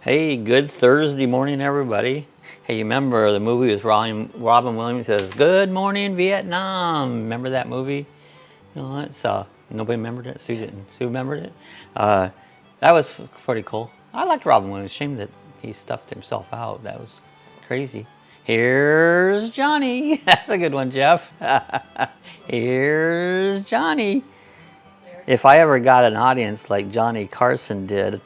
Hey, good Thursday morning, everybody. Hey, you remember the movie with Robin Williams says, "Good morning, Vietnam." Remember that movie? You know what? So nobody remembered it. Sue didn't. Sue remembered it. That was pretty cool. I liked Robin Williams. Shame that he stuffed himself out. That was crazy. Here's Johnny. That's a good one, Jeff. Here's Johnny. If I ever got an audience like Johnny Carson did,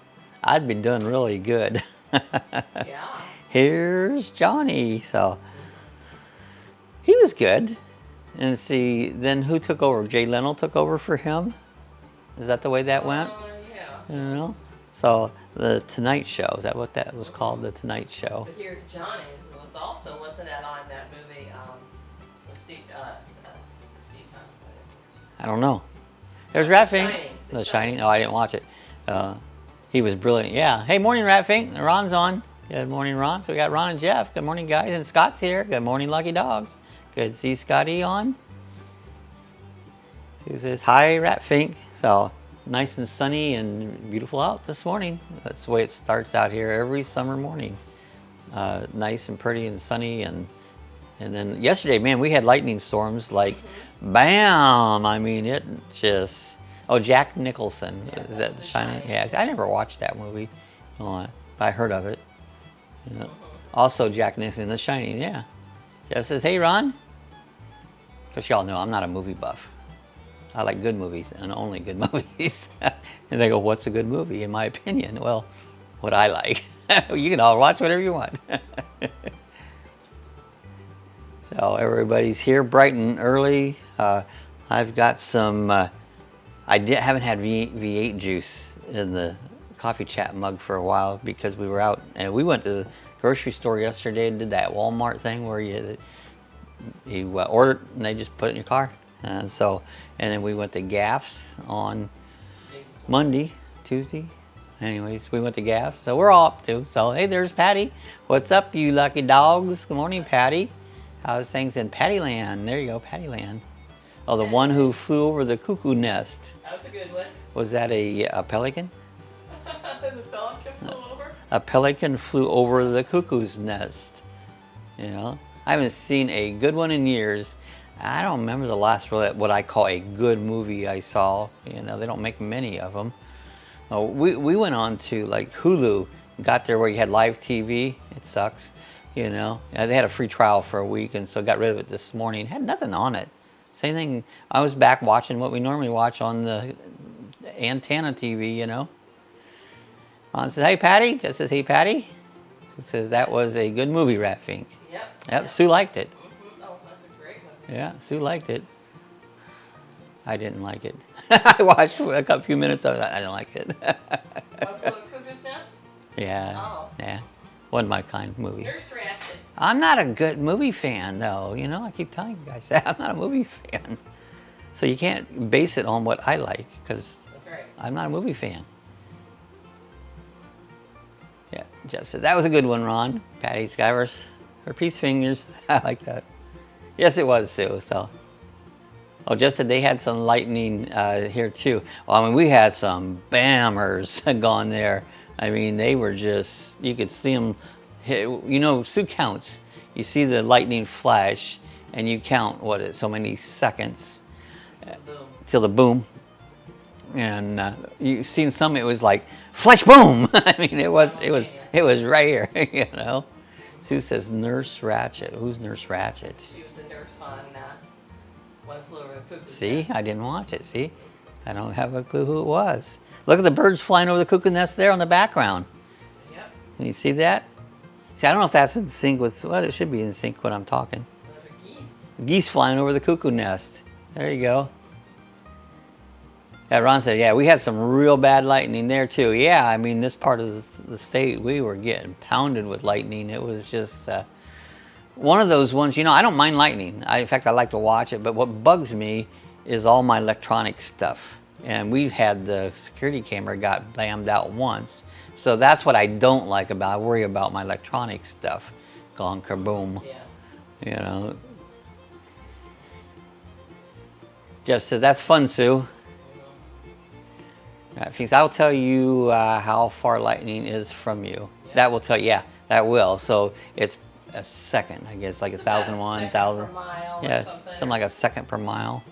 I'd be doing really good. Yeah. Here's Johnny. So he was good. And see, then who took over? Jay Leno took over for him? Is that the way that went? Yeah. You know? So the Tonight Show, is that what that was called? The Tonight Show. But Here's Johnny was also, wasn't that on that movie, with Steve, I don't know. There's Ratfink. Shining. The Shining. Oh, I didn't watch it. He was brilliant. Yeah. Hey, morning, Ratfink. Ron's on. Good morning, Ron. So we got Ron and Jeff. Good morning, guys. And Scott's here. Good morning, Lucky Dogs. Good to see Scotty on. He says, hi, Ratfink. So nice and sunny and beautiful out this morning. That's the way it starts out here every summer morning. Nice and pretty and sunny. And then yesterday, man, we had lightning storms like bam. I mean, it just... Oh, Jack Nicholson. Yeah, Is that Shining? Yeah, I never watched that movie. But I heard of it. Yeah. Also, Jack Nicholson, The Shining, yeah. Jeff says, hey, Ron. Because y'all know I'm not a movie buff. I like good movies and only good movies. And they go, what's a good movie, in my opinion? Well, what I like. You can all watch whatever you want. So everybody's here bright and early. I've got some... haven't had V8 juice in the coffee chat mug for a while because we were out and we went to the grocery store yesterday and did that Walmart thing where you order and they just put it in your car. And then we went to Gaff's on Monday, Tuesday. Anyways, we went to Gaff's, so we're all up too. So hey, there's Patty. What's up, you lucky dogs? Good morning, Patty. How's things in Pattyland? There you go, Pattyland. Oh, the one who flew over the cuckoo nest. That was a good one. Was that a pelican? The pelican flew over? A pelican flew over the cuckoo's nest. You know, I haven't seen a good one in years. I don't remember the last what I call a good movie I saw. You know, they don't make many of them. We went on to like Hulu, got there where you had live TV. It sucks. You know, they had a free trial for a week, and so got rid of it this morning. Had nothing on it. Same thing, I was back watching what we normally watch on the antenna TV, you know. Ron says, hey, Patty. Jeff says, hey, Patty. He says, that was a good movie, Ratfink. Yep, Sue liked it. Oh, that's a great one. Yeah, Sue liked it. I didn't like it. I watched a few minutes of it. I didn't like it. One flew a cuckoo's nest? Yeah, Oh. yeah. Wasn't my kind of movie. Nurse Ratchet. I'm not a good movie fan, though. You know, I keep telling you guys that. I'm not a movie fan. So you can't base it on what I like, because I'm not a movie fan. Yeah, Jeff says, that was a good one, Ron. Patty Skywers, her peace fingers. I like that. Yes, it was, Sue. So, oh, Jeff said they had some lightning here, too. Well, I mean, we had some bammers gone there. I mean, they were just, you could see them. You know, Sue counts. You see the lightning flash, and you count so many seconds till the boom. And you seen some. It was like flash boom. I mean, it was right here. You know. Sue says Nurse Ratchet. Who's Nurse Ratchet? She was a nurse on One Flew Over the Cuckoo's See, Nest. I didn't watch it. See, I don't have a clue who it was. Look at the birds flying over the cuckoo nest there on the background. Yep. Can you see that? See, I don't know if that's in sync with, well, it should be in sync when I'm talking. Those are geese. Geese flying over the cuckoo nest. There you go. Yeah, Ron said, yeah, we had some real bad lightning there too. Yeah, I mean, this part of the state, we were getting pounded with lightning. It was just one of those ones, you know, I don't mind lightning. In fact, I like to watch it, but what bugs me is all my electronic stuff. And we've had the security camera got blammed out once. So that's what I don't like about, I worry about my electronic stuff. Gone kaboom. Yeah. You know. Jeff says, that's fun, Sue. I'll tell you how far lightning is from you. that will tell you. Yeah, that will. So it's a second, I guess, like It's 1,001, about a second 1,000. per mile Yeah, or something. something like a second per mile.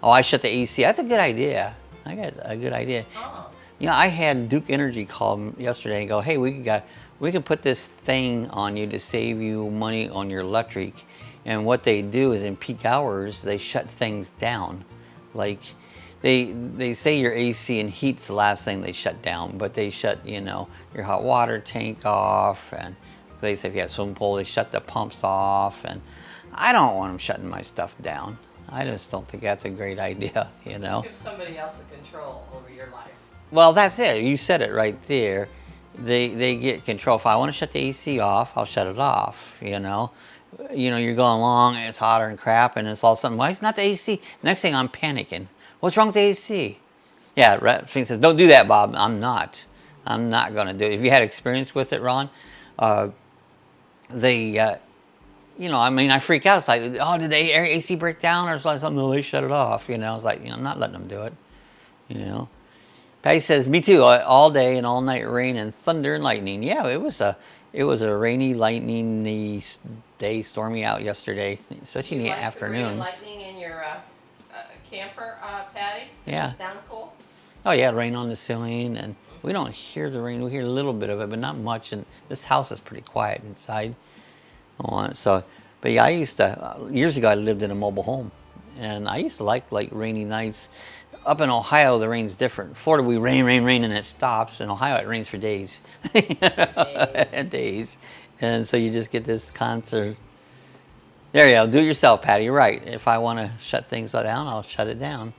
Oh, I shut the AC. That's a good idea. I got a good idea. Oh. You know, I had Duke Energy call yesterday and go, hey, we can put this thing on you to save you money on your electric. And what they do is in peak hours, they shut things down. Like they say your AC and heat's the last thing they shut down, but they shut, you know, your hot water tank off, and they say if you have a swimming pool, they shut the pumps off. And I don't want them shutting my stuff down. I just don't think that's a great idea, you know. Give somebody else the control over your life. Well, that's it. You said it right there. They get control. If I want to shut the AC off, I'll shut it off, you know. You know, you're going along and it's hotter and crap, and it's all something. Why it's not the AC? Next thing I'm panicking. What's wrong with the AC? Yeah, she says, don't do that, Bob. I'm not going to do it. If you had experience with it, Ron, you know, I mean, I freak out. It's like, oh, did the AC break down or something? No, they shut it off. You know, it's like, you know, I'm not letting them do it. You know. Patty says, me too. All day and all night rain and thunder and lightning. Yeah, it was a rainy, lightning-y day, stormy out yesterday, especially in the afternoons. Rain and lightning in your camper, Patty? Yeah. Does it sound cool? Oh yeah, rain on the ceiling, and we don't hear the rain. We hear a little bit of it, but not much. And this house is pretty quiet inside. So, but yeah, I used to years ago. I lived in a mobile home, and I used to like rainy nights. Up in Ohio, the rain's different. Florida, we rain, and it stops. In Ohio, it rains for days, days, and so you just get this concert. There you go. Do it yourself, Patty. You're right. If I want to shut things down, I'll shut it down.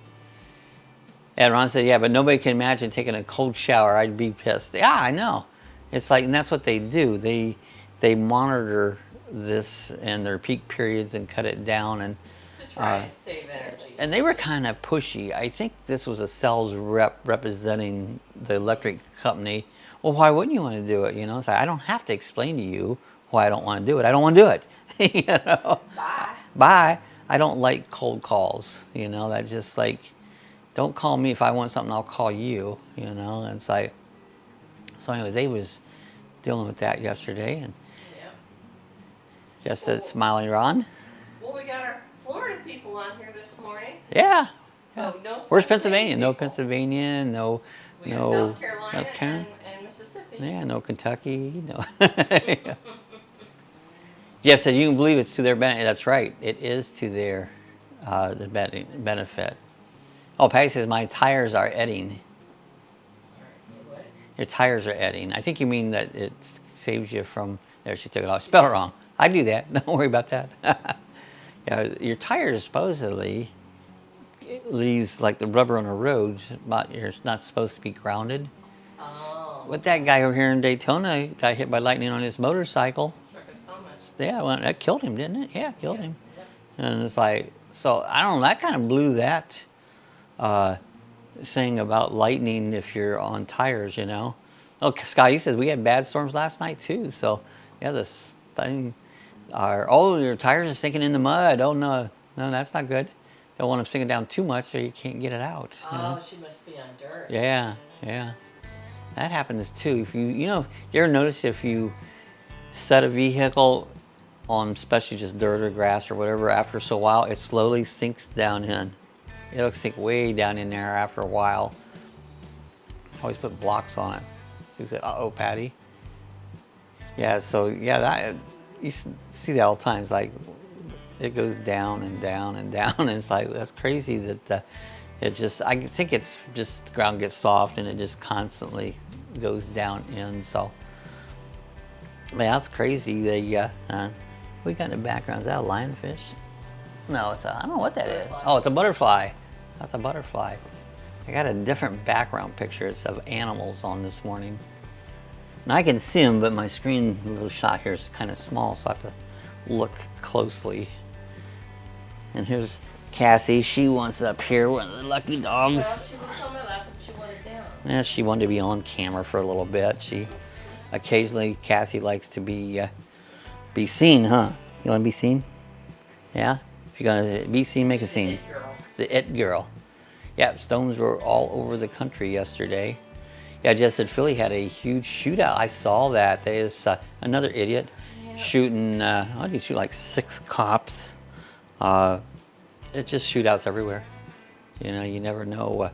And Ron said, yeah, but nobody can imagine taking a cold shower. I'd be pissed. Yeah, I know. It's like, and that's what they do. They monitor this and their peak periods and cut it down, and to try and save energy. and they were kind of pushy. I think this was a sales rep representing the electric company. Well, why wouldn't you want to do it? You know, it's like, I don't have to explain to you why I don't want to do it. I don't want to do it. You know. Bye. I don't like cold calls. You know, that just like, don't call me if I want something. I'll call you. You know, and it's like. So anyway, they was dealing with that yesterday, and just said, smiling Ron. Well, we got our Florida people on here this morning. Yeah. Oh, no. Where's Pennsylvania? No Pennsylvania. No. We got South Carolina and Mississippi. Yeah. No Kentucky. No. Jeff said, you can believe it's to their benefit. That's right. It is to their benefit. Oh, Patty says, my tires are eddying. Your tires are eddying. I think you mean that it saves you from... There, she took it off. Spell it wrong. I do that. Don't worry about that. Yeah, your tires supposedly leaves like the rubber on a road, but you're not supposed to be grounded. Oh. What that guy over here in Daytona got hit by lightning on his motorcycle. Yeah, well, that killed him, didn't it? Yeah, killed him. Yep. And it's like, so I don't know, that kind of blew that thing about lightning if you're on tires, you know. Oh, Scott, he says we had bad storms last night too. So yeah, this thing, your tires are sinking in the mud. Oh no, that's not good. Don't want them sinking down too much so you can't get it out. Oh, you know? She must be on dirt. Yeah. That happens too. If you ever notice if you set a vehicle on especially just dirt or grass or whatever, after so a while, it slowly sinks down in. It'll sink way down in there after a while. Always put blocks on it. So you said, uh-oh, Patty. Yeah, so yeah, that you see that all the time. It's like it goes down and down and down, and it's like, that's crazy that it just, I think it's just the ground gets soft and it just constantly goes down in, so. Man, that's crazy. We got in the background. Is that a lionfish? No, I don't know what that is. Oh, it's a butterfly. That's a butterfly. I got a different background pictures of animals on this morning. And I can see them, but my screen little shot here is kind of small, so I have to look closely. And here's Cassie. She wants up here, one of the lucky dogs. Well, she was on my lap, but she wanted down. Yeah, she wanted to be on camera for a little bit. Occasionally, Cassie likes to be seen, huh? You want to be seen? Yeah? If you're going to be seen, make a scene. It girl. The it girl. Yeah, stones were all over the country yesterday. Yeah, just said Philly had a huge shootout. I saw that. There's another idiot shooting, what did he shoot, like 6 cops? It just shootouts everywhere. You know, you never know.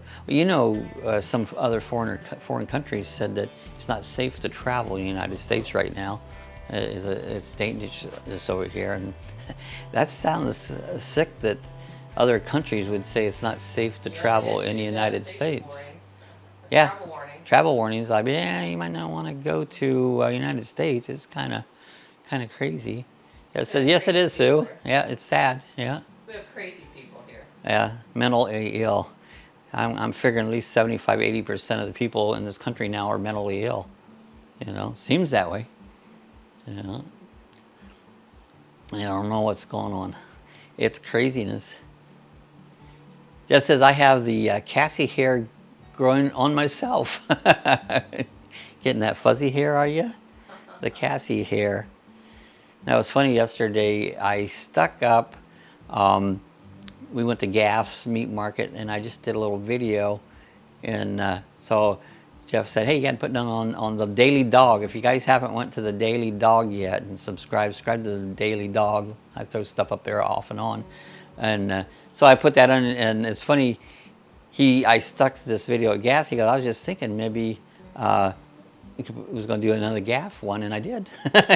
Some other foreign countries said that it's not safe to travel in the United States right now. It's dangerous over here. And that sounds sick that other countries would say it's not safe to travel in the United States. Yeah, travel warnings. Like, yeah, you might not want to go to United States. It's kind of crazy. Yeah, it says yes, it is, Sue. Yeah, it's sad. Yeah. We have crazy people here. Yeah, mentally ill. I'm figuring at least 75-80% of the people in this country now are mentally ill. You know, seems that way. You know, I don't know what's going on. It's craziness. Just says I have the Cassie hair growing on myself. Getting that fuzzy hair, are you? The Cassie hair. That was funny. Yesterday I stuck up. We went to Gaff's Meat Market, and I just did a little video. And so Jeff said, hey, you got to put down on the Daily Dog. If you guys haven't went to the Daily Dog yet and subscribe to the Daily Dog. I throw stuff up there off and on. And so I put that on, and it's funny. I stuck this video at Gaff's. He goes, I was just thinking maybe was going to do another Gaff one, and I did.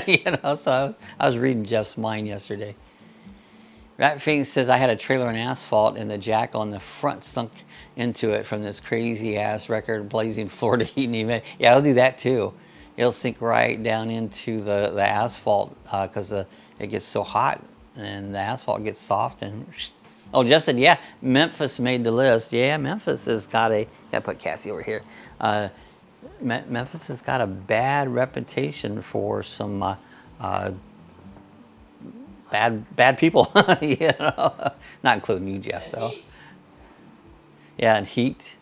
You know, so I was reading Jeff's mind yesterday. That thing says I had a trailer on asphalt and the jack on the front sunk into it from this crazy ass record blazing Florida heat and humidity. Yeah, I'll do that too. It'll sink right down into the asphalt because it gets so hot and the asphalt gets soft. And oh, Jeff said, yeah, Memphis made the list. Yeah, Memphis has got gotta put Cassie over here. Memphis has got a bad reputation for some bad people, you know, not including you, Jeff, though. Yeah, and heat.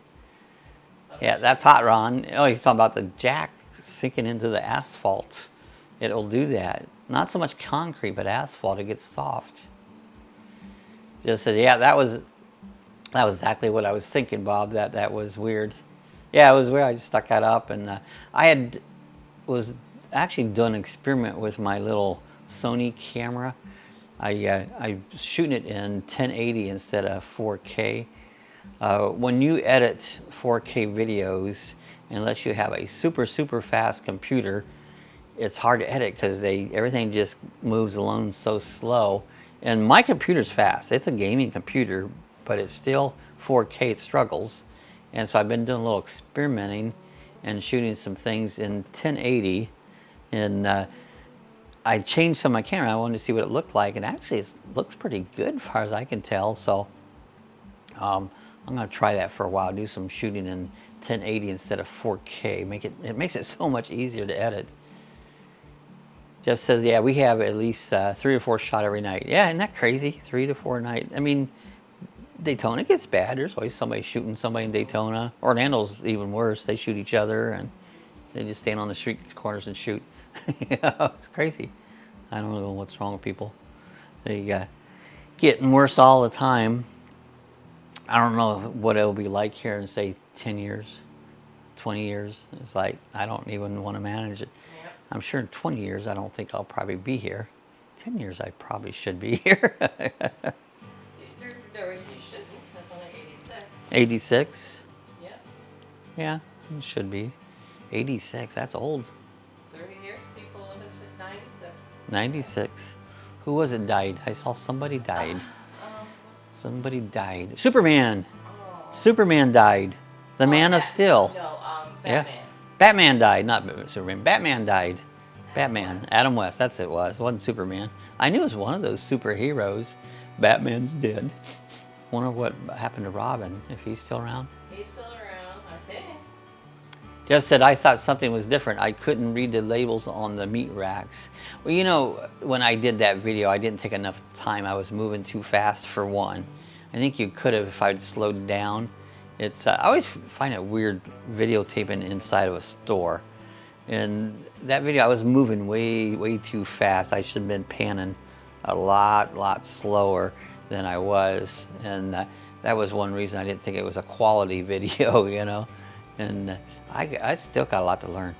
Yeah, that's hot, Ron. Oh, he's talking about the jack sinking into the asphalt. It'll do that. Not so much concrete, but asphalt. It gets soft. Just said, yeah, that was exactly what I was thinking, Bob. That was weird. Yeah, it was weird. I just stuck that up, and I was actually doing an experiment with my little Sony camera. I'm shooting it in 1080 instead of 4K. When you edit 4K videos, unless you have a super fast computer, it's hard to edit because everything just moves along so slow. And my computer's fast. It's a gaming computer, but it's still 4K. It struggles. And so I've been doing a little experimenting and shooting some things in 1080. And I changed some of my camera. I wanted to see what it looked like, and actually it looks pretty good as far as I can tell. So I'm going to try that for a while, do some shooting in 1080 instead of 4K. It makes it so much easier to edit. Jeff says, yeah, we have at least 3 or 4 shot every night. Yeah, isn't that crazy? 3 to 4 a night. I mean, Daytona gets bad. There's always somebody shooting somebody in Daytona. Orlando's even worse. They shoot each other, and they just stand on the street corners and shoot. You know, it's crazy. I don't know what's wrong with people. They getting worse all the time. I don't know what it'll be like here in, say, 10 years, 20 years. It's like, I don't even want to manage it. Yep. I'm sure in 20 years, I don't think I'll probably be here. 10 years, I probably should be here. There you shouldn't. That's only 86. 86? Yep. Yeah, it should be. 86, that's old. 30 years, people live to 96. 96. Who was it died? I saw somebody died. Somebody died. Superman. Oh. Superman died. The Man of Steel. No, Batman. Yeah. Batman died, not Superman. Batman died. Batman. Adam West, that's it was. It wasn't Superman. I knew it was one of those superheroes. Batman's dead. Wonder what happened to Robin, if he's still around. He's still around, I think. Jeff said, I thought something was different. I couldn't read the labels on the meat racks. Well, you know, when I did that video, I didn't take enough time. I was moving too fast for one. I think you could have if I'd slowed down. It's I always find it weird videotaping inside of a store. And that video, I was moving way too fast. I should have been panning a lot slower than I was. And that was one reason I didn't think it was a quality video, you know. And I still got a lot to learn.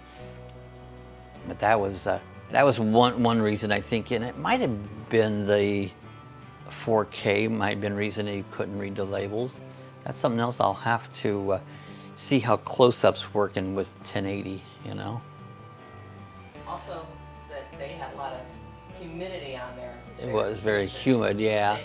But that was one reason, I think, and it might have been the 4K might have been reason he couldn't read the labels. That's something else I'll have to see how close-ups working with 1080, you know. Also, that they had a lot of humidity on there. It was very humid, yeah.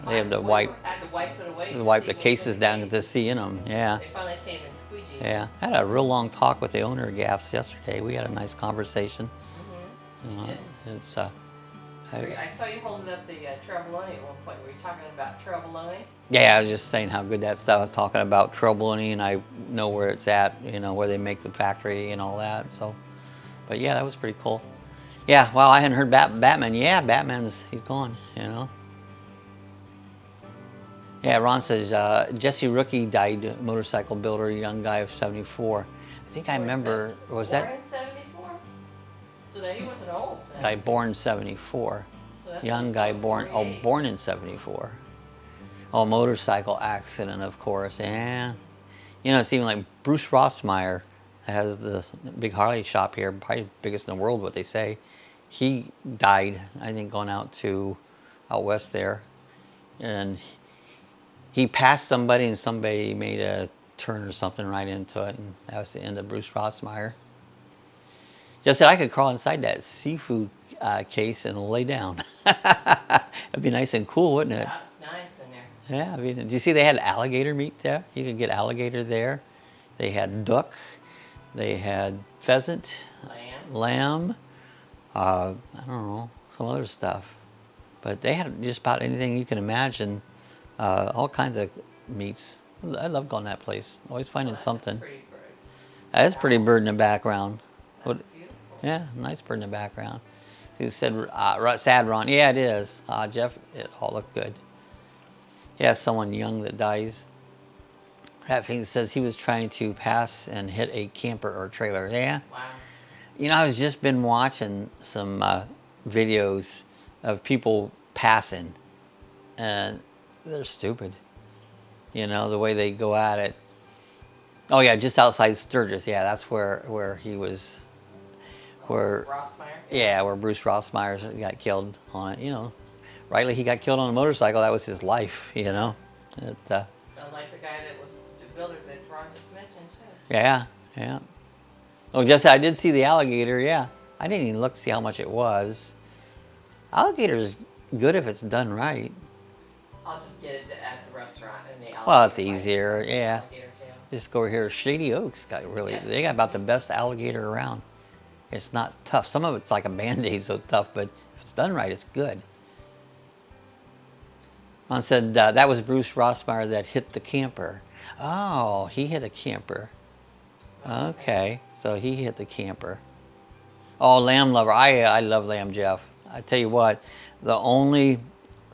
They had to wipe it away. Wipe the cases down to see in them, yeah. They finally came in squeegee. Yeah, I had a real long talk with the owner of GAFs yesterday. We had a nice conversation. It's I saw you holding up the Trebolone at one point. Were you talking about Trebolone? Yeah, I was just saying how good that stuff. I was talking about Trebolone, and I know where it's at, you know, where they make the factory and all that. So, but yeah, that was pretty cool. Yeah, well, I hadn't heard Batman. Yeah, he's gone, you know. Yeah, Ron says Jesse Rookie died, motorcycle builder, young guy of 74. I think I remember. Was that? Born in 74? So that he wasn't old. Guy born 74. So Young guy born in 74. Oh, motorcycle accident, of course. Yeah. You know, it's even like Bruce Rossmeyer has the big Harley shop here, probably biggest in the world, what they say. He died, I think, going out west there. And he passed somebody, and somebody made a turn or something right into it, and that was the end of Bruce Rossmeyer. Just said I could crawl inside that seafood case and lay down. It'd be nice and cool, wouldn't it? Yeah, it's nice in there. Yeah, I mean, did you see they had alligator meat there? You could get alligator there. They had duck. They had pheasant, lamb. I don't know, some other stuff. But they had just about anything you can imagine. All kinds of meats. I love going to that place. Always finding something. That is pretty bird in the background. That's beautiful. Yeah, nice bird in the background. He said, sad Ron. Yeah, it is. Jeff, it all looked good. Yeah, someone young that dies. Ratfing says he was trying to pass and hit a camper or trailer. Yeah. Wow. You know, I've just been watching some videos of people passing, and they're stupid. You know, the way they go at it. Oh yeah, just outside Sturgis. Yeah, that's where he was. Where Rossmeyer? Yeah, where Bruce Rossmeyer got killed on it. You know, rightly he got killed on a motorcycle. That was his life. You know. Sounds like the guy that was the builder that Ron just mentioned too. Yeah, yeah. Oh, just I did see the alligator. Yeah, I didn't even look to see how much it was. Alligator's good if it's done right. I'll just get it at the restaurant and the alligator. Well, it's easier, yeah. Alligator tail. Just go over here. Shady Oaks got they got about the best alligator around. It's not tough. Some of it's like a Band-Aid, so tough, but if it's done right, it's good. Ron said that was Bruce Rossmeyer that hit the camper. Oh, he hit a camper. Okay, so he hit the camper. Oh, lamb lover. I love lamb, Jeff. I tell you what, the only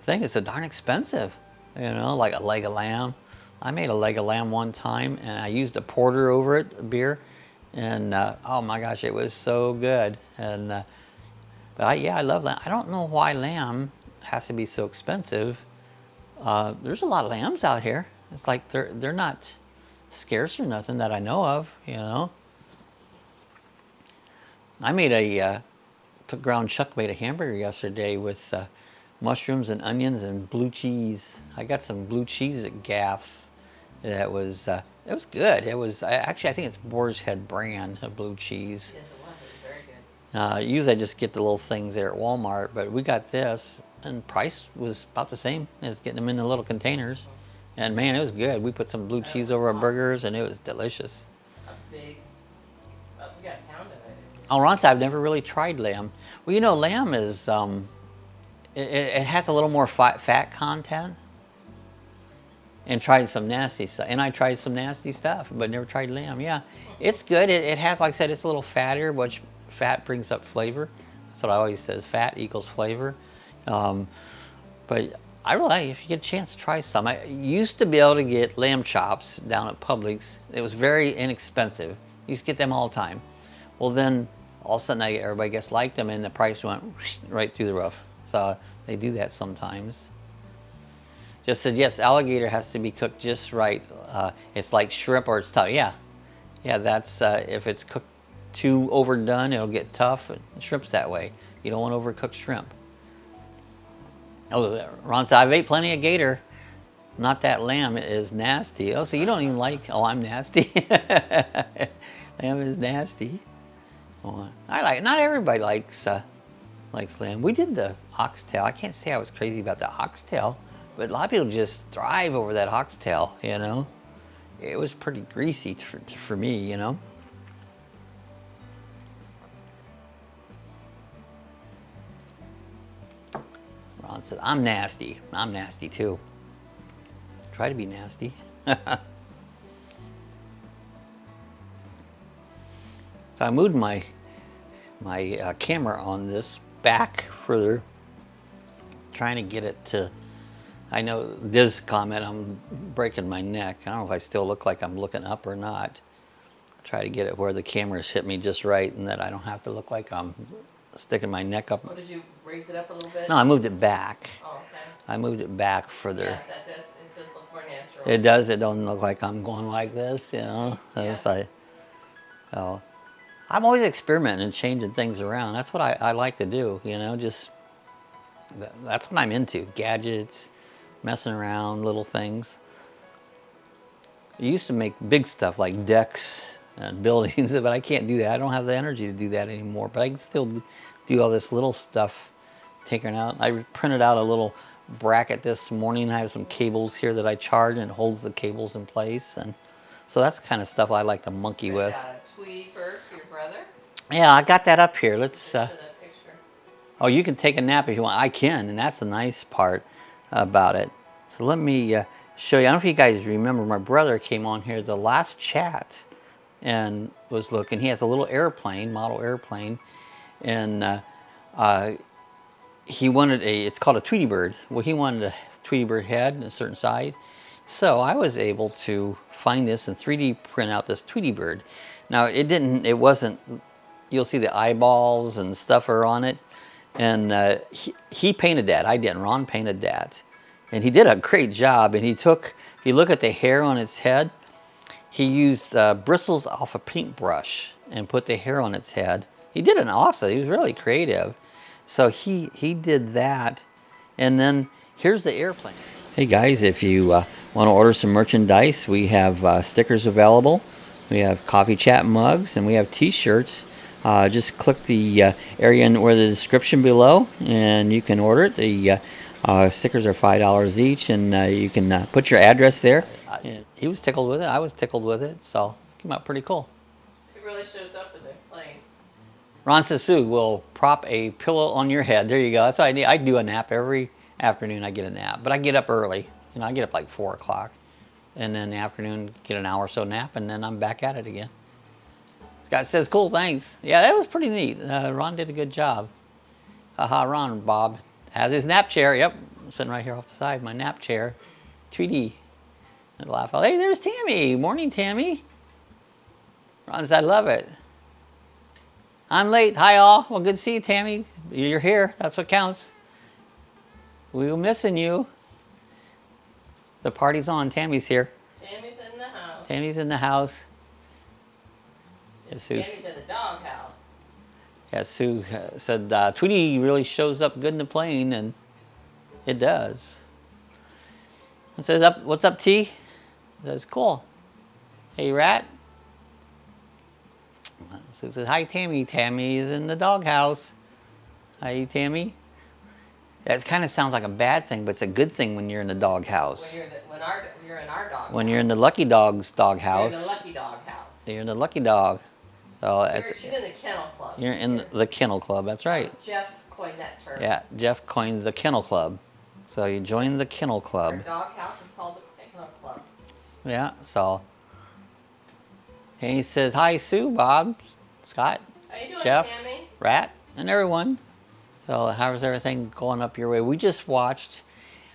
thing is it's darn expensive. You know, like a leg of lamb. I made a leg of lamb one time, and I used a porter over it, a beer, and oh my gosh, it was so good. And but I love lamb. I don't know why lamb has to be so expensive. There's a lot of lambs out here. It's like they're not scarce or nothing that I know of. You know, I made Chuck made a hamburger yesterday with mushrooms and onions and blue cheese. I got some blue cheese at Gaff's. That was it was good. It was actually I think it's Boar's Head brand of blue cheese. Yes, it was. It was very good. Usually I just get the little things there at Walmart, but we got this, and price was about the same as getting them in the little containers. And man, it was good. We put some blue cheese over our burgers, and it was delicious. We got a pound of it. Oh, Ron said I've never really tried lamb. Well, you know, lamb is it has a little more fat content. And tried some nasty stuff. And I tried some nasty stuff, but never tried lamb. Yeah, it's good. It has, like I said, it's a little fattier, which fat brings up flavor. That's what I always says, fat equals flavor. But I really, if you get a chance, try some. I used to be able to get lamb chops down at Publix. It was very inexpensive. You used to get them all the time. Well, then all of a sudden everybody gets liked them, and the price went right through the roof. So they do that sometimes. Just said, yes, alligator has to be cooked just right. It's like shrimp or it's tough. Yeah, Yeah, that's if it's cooked too overdone, it'll get tough. Shrimp's that way. You don't want overcooked shrimp. Oh, Ron said, I've ate plenty of gator. Not that lamb is nasty. Oh, so you don't even like, oh, I'm nasty. Lamb is nasty. Oh, I like, not everybody likes lamb. We did the oxtail. I can't say I was crazy about the oxtail, but a lot of people just thrive over that oxtail, you know. It was pretty greasy for me, you know. Ron said, I'm nasty. I'm nasty too. Try to be nasty. So I moved my camera on this back further, trying to get it to, I know Diz comment, I'm breaking my neck. I don't know if I still look like I'm looking up or not. Try to get it where the cameras hit me just right and that I don't have to look like I'm sticking my neck up. Oh, did you raise it up a little bit? No, I moved it back. Oh, okay. I moved it back further. Yeah, it does look more natural. It does. It don't look like I'm going like this, you know. Yeah. Well, I'm always experimenting and changing things around. That's what I like to do, you know. Just that's what I'm into. Gadgets, messing around, little things. I used to make big stuff like decks and buildings, but I can't do that. I don't have the energy to do that anymore. But I can still do all this little stuff. Taking out, I printed out a little bracket this morning. I have some cables here that I charge and it holds the cables in place, and so that's the kind of stuff I like to monkey with. Got a Tweety bird for your brother? Yeah, I got that up here. Let's. Show that picture. Oh, you can take a nap if you want. I can, and that's the nice part about it. So let me show you. I don't know if you guys remember, my brother came on here the last chat and was looking. He has a little airplane, model airplane, and he wanted it's called a Tweety bird. Well, he wanted a Tweety bird head in a certain size. So I was able to find this and 3D print out this Tweety bird. Now it wasn't, you'll see the eyeballs and stuff are on it. And he painted that. I didn't. Ron painted that. And he did a great job. And he took, if you look at the hair on its head, he used bristles off a paintbrush and put the hair on its head. He did an awesome, he was really creative. So he did that, and then here's the airplane. Hey guys, if you want to order some merchandise, we have stickers available. We have coffee chat mugs, and we have t-shirts. Just click the area where the description below, and you can order it. The stickers are $5 each, and you can put your address there. He was tickled with it. I was tickled with it, so it came out pretty cool. It really shows up in the plane. Ron says, Sue, we'll prop a pillow on your head. There you go. That's what I need. I do a nap every afternoon. I get a nap, but I get up early. You know, I get up like 4 o'clock, and then in the afternoon get an hour or so nap, and then I'm back at it again. Scott says, cool, thanks. Yeah, that was pretty neat. Ron did a good job. Haha, Ron, Bob has his nap chair. Yep, I'm sitting right here off the side, my nap chair. 3D. And Lapel. Hey, there's Tammy. Morning, Tammy. Ron says, I love it. I'm late. Hi, all. Well, good to see you, Tammy. You're here. That's what counts. We were missing you. The party's on. Tammy's here. Tammy's in the house. Tammy's in the house. Yeah, Tammy's in the doghouse. Yeah, Sue said, Tweety really shows up good in the plane, and it does. It says, what's up, T? That's cool. Hey, Rat. So it says, hi, Tammy. Tammy is in the doghouse. Hi, Tammy. That kind of sounds like a bad thing, but it's a good thing when you're in the doghouse. When you're in our dog When house. you're in the Lucky Dog's doghouse. You're in the Lucky Dog house. You're in the Lucky Dog. So She's in the kennel club. You're in the Kennel Club. That's right. Jeff's coined that term. Yeah, Jeff coined the Kennel Club. So you join the Kennel Club. Our dog house is called the Kennel Club. Yeah, so. And he says, hi, Sue, Bob, Scott, How you doing, Jeff, Tammy? Rat, and everyone. So how's everything going up your way? We just watched,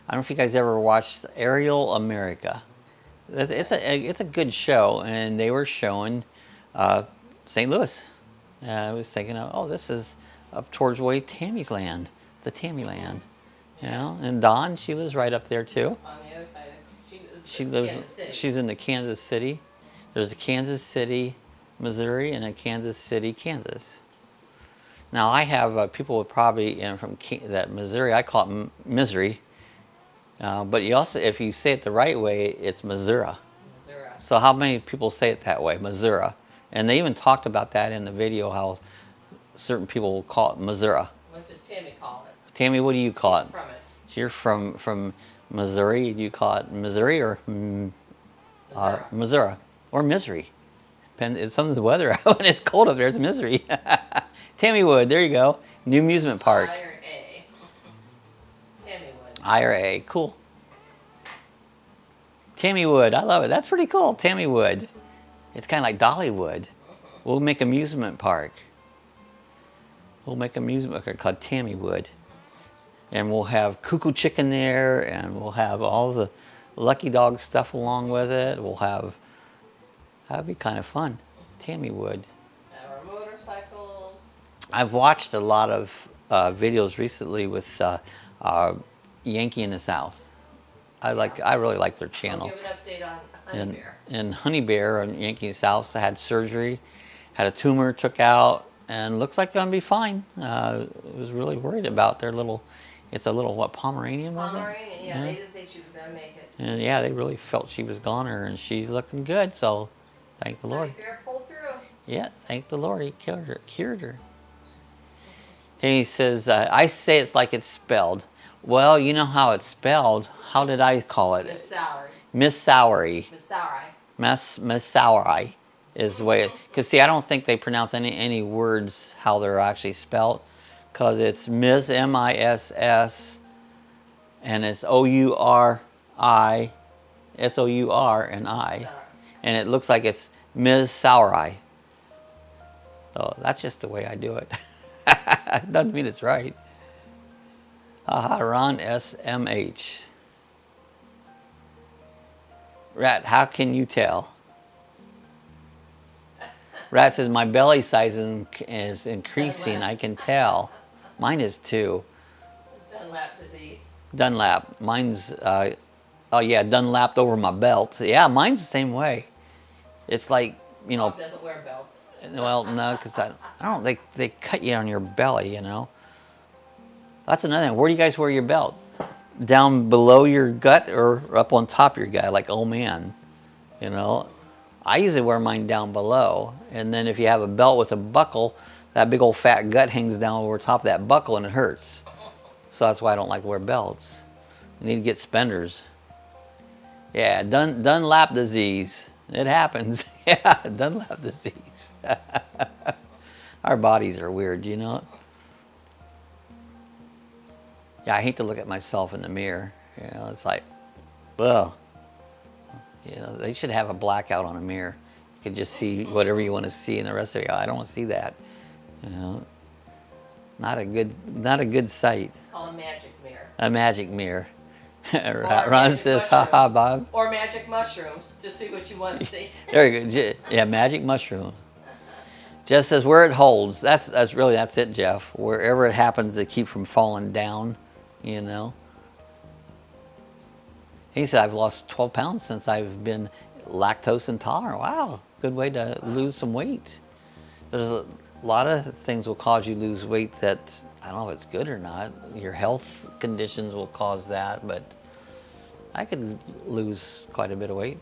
I don't know if you guys ever watched Aerial America. It's a good show, and they were showing St. Louis. I was thinking, oh, this is up towards way Tammy's land, the Tammy land. You know, and Dawn, she lives right up there too. On the other side, She lives. Kansas City. She's in the Kansas City. There's the Kansas City, Missouri, and in Kansas City, Kansas. Now I have people would probably from that Missouri. I call it misery, but you also, if you say it the right way, it's Missouri. Missouri. So how many people say it that way, Missouri? And they even talked about that in the video, how certain people will call it Missouri. What does Tammy call it? Tammy, what do you call it? From it. You're from Missouri. Do you call it Missouri or Missouri or misery? It's some of the weather out when it's cold up there. It's misery. Tammywood, there you go. New amusement park. I or A. Tammywood. I or A, cool. Tammywood, I love it. That's pretty cool. Tammywood. It's kind of like Dollywood. We'll make amusement park. We'll make amusement park called Tammywood. And we'll have Cuckoo Chicken there, and we'll have all the Lucky Dawg stuff along with it. We'll have, that'd be kind of fun. Tammywood. Our motorcycles. I've watched a lot of videos recently with Yankee in the South. I really like their channel. I'll give an update on Honey Bear. And Honey Bear on Yankee in the South had surgery, had a tumor took out, and looks like gonna be fine. Was really worried about their little. It's a little, what, Pomeranian, was it? Pomeranian, yeah. They didn't think she was gonna make it. And yeah, they really felt she was goner, and she's looking good. So, thank the Lord. Honey Bear pulled through. Yeah, thank the Lord. He cured her. Then he says, I say it's like it's spelled. Well, you know how it's spelled. How did I call it? Miss Soury. Miss Soury. Miss Soury. Miss Soury is the way. Because see, I don't think they pronounce any words how they're actually spelled. Because it's Miss, M-I-S-S, and it's O-U-R-I, S-O-U-R and I. And it looks like it's Ms. Soury. So that's just the way I do it. Doesn't mean it's right. Ron S-M-H. Rat, how can you tell? Rat says, my belly size is increasing. I can tell. Mine is too. Dunlap disease. Dunlap. Mine's, oh yeah, Dunlapped over my belt. Yeah, mine's the same way. It's like, you know. Bob doesn't wear belts. Well, no, because I don't, they cut you on your belly, you know. That's another thing. Where do you guys wear your belt? Down below your gut or up on top of your gut, like, oh man, you know. I usually wear mine down below, and then if you have a belt with a buckle, that big old fat gut hangs down over top of that buckle and it hurts. So that's why I don't like to wear belts. You need to get spenders. Yeah, Dunlap disease. It happens. Yeah, Dunlap disease. Our bodies are weird, you know? Yeah, I hate to look at myself in the mirror. You know, it's like, ugh. You know, they should have a blackout on a mirror. You could just see whatever you want to see, and the rest of it, I don't want to see that. You know, not a good sight. It's called a magic mirror. A magic mirror. Ron says, haha, Bob. Or magic mushrooms to see what you want to see. There you go. Yeah, magic mushroom. Jeff says, where it holds. That's it, Jeff. Wherever it happens to keep from falling down, you know. He said, I've lost 12 pounds since I've been lactose intolerant. Wow, good way to lose some weight. There's a lot of things will cause you to lose weight that, I don't know if it's good or not. Your health conditions will cause that, but I could lose quite a bit of weight.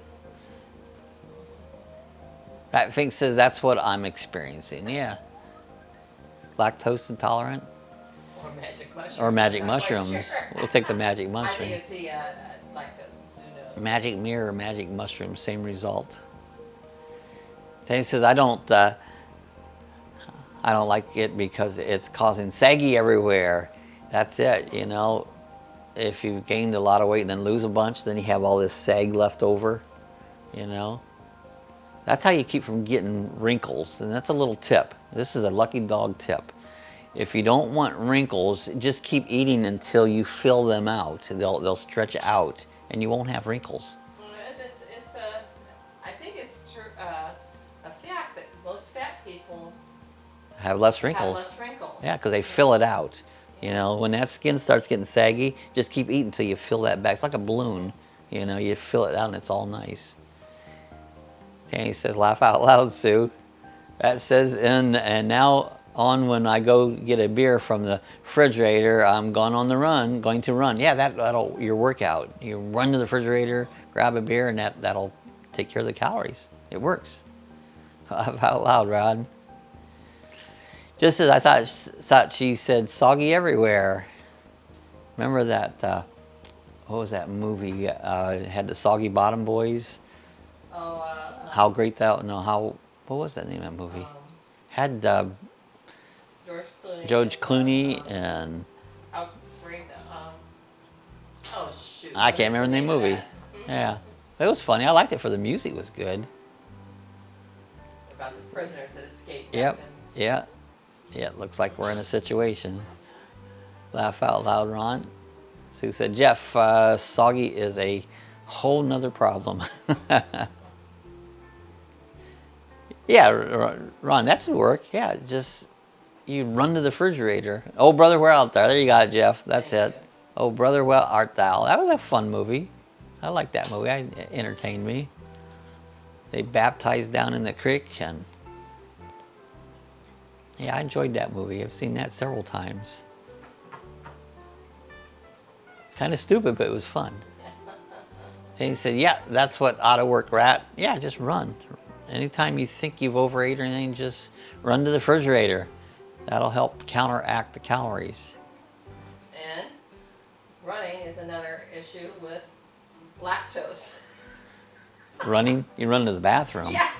That Fink says, that's what I'm experiencing, yeah. Lactose intolerant. Or magic mushrooms. Or magic mushrooms. Sure. We'll take the magic mushroom. I think it's the lactose. Who knows? Magic mirror, magic mushroom, same result. He says, I don't like it because it's causing saggy everywhere. That's it, you know. If you've gained a lot of weight and then lose a bunch, then you have all this sag left over, you know. That's how you keep from getting wrinkles, and that's a little tip. This is a Lucky Dawg tip. If you don't want wrinkles, just keep eating until you fill them out. They'll stretch out, and you won't have wrinkles. I think it's true, a fact that most fat people have less wrinkles. Yeah, because they fill it out. You know, when that skin starts getting saggy, just keep eating until you fill that back. It's like a balloon. You know, you fill it out and it's all nice. Danny says, laugh out loud, Sue. That says and now on when I go get a beer from the refrigerator, I'm going on the run, going to run. Yeah, that'll your workout. You run to the refrigerator, grab a beer, and that'll take care of the calories. It works. Laugh out loud, Rod. Just as I thought she said soggy everywhere. Remember that, what was that movie? It had the Soggy Bottom Boys. Oh, How Great Thou, no, how, what was that name of that movie? Had George Clooney and... How great, oh shoot. I can't remember the name of the movie. Yeah. It was funny. I liked it for the music was good. About the prisoners that escaped. Yep. Yeah. Yeah, it looks like we're in a situation. Laugh out loud, Ron. Sue said, Jeff, soggy is a whole nother problem. Yeah, Ron, that should work. Yeah, just you run to the refrigerator. Oh, brother, where art thou? There you got it, Jeff. That's Thank it. you. Oh, brother, where art thou? That was a fun movie. I liked that movie. It entertained me. They baptized down in the creek, and yeah, I enjoyed that movie. I've seen that several times. Kind of stupid, but it was fun. And he said, yeah, that's what ought to work, Rat. Yeah, just run. Anytime you think you've overate or anything, just run to the refrigerator. That'll help counteract the calories. And running is another issue with lactose. Running? You run to the bathroom. Yeah.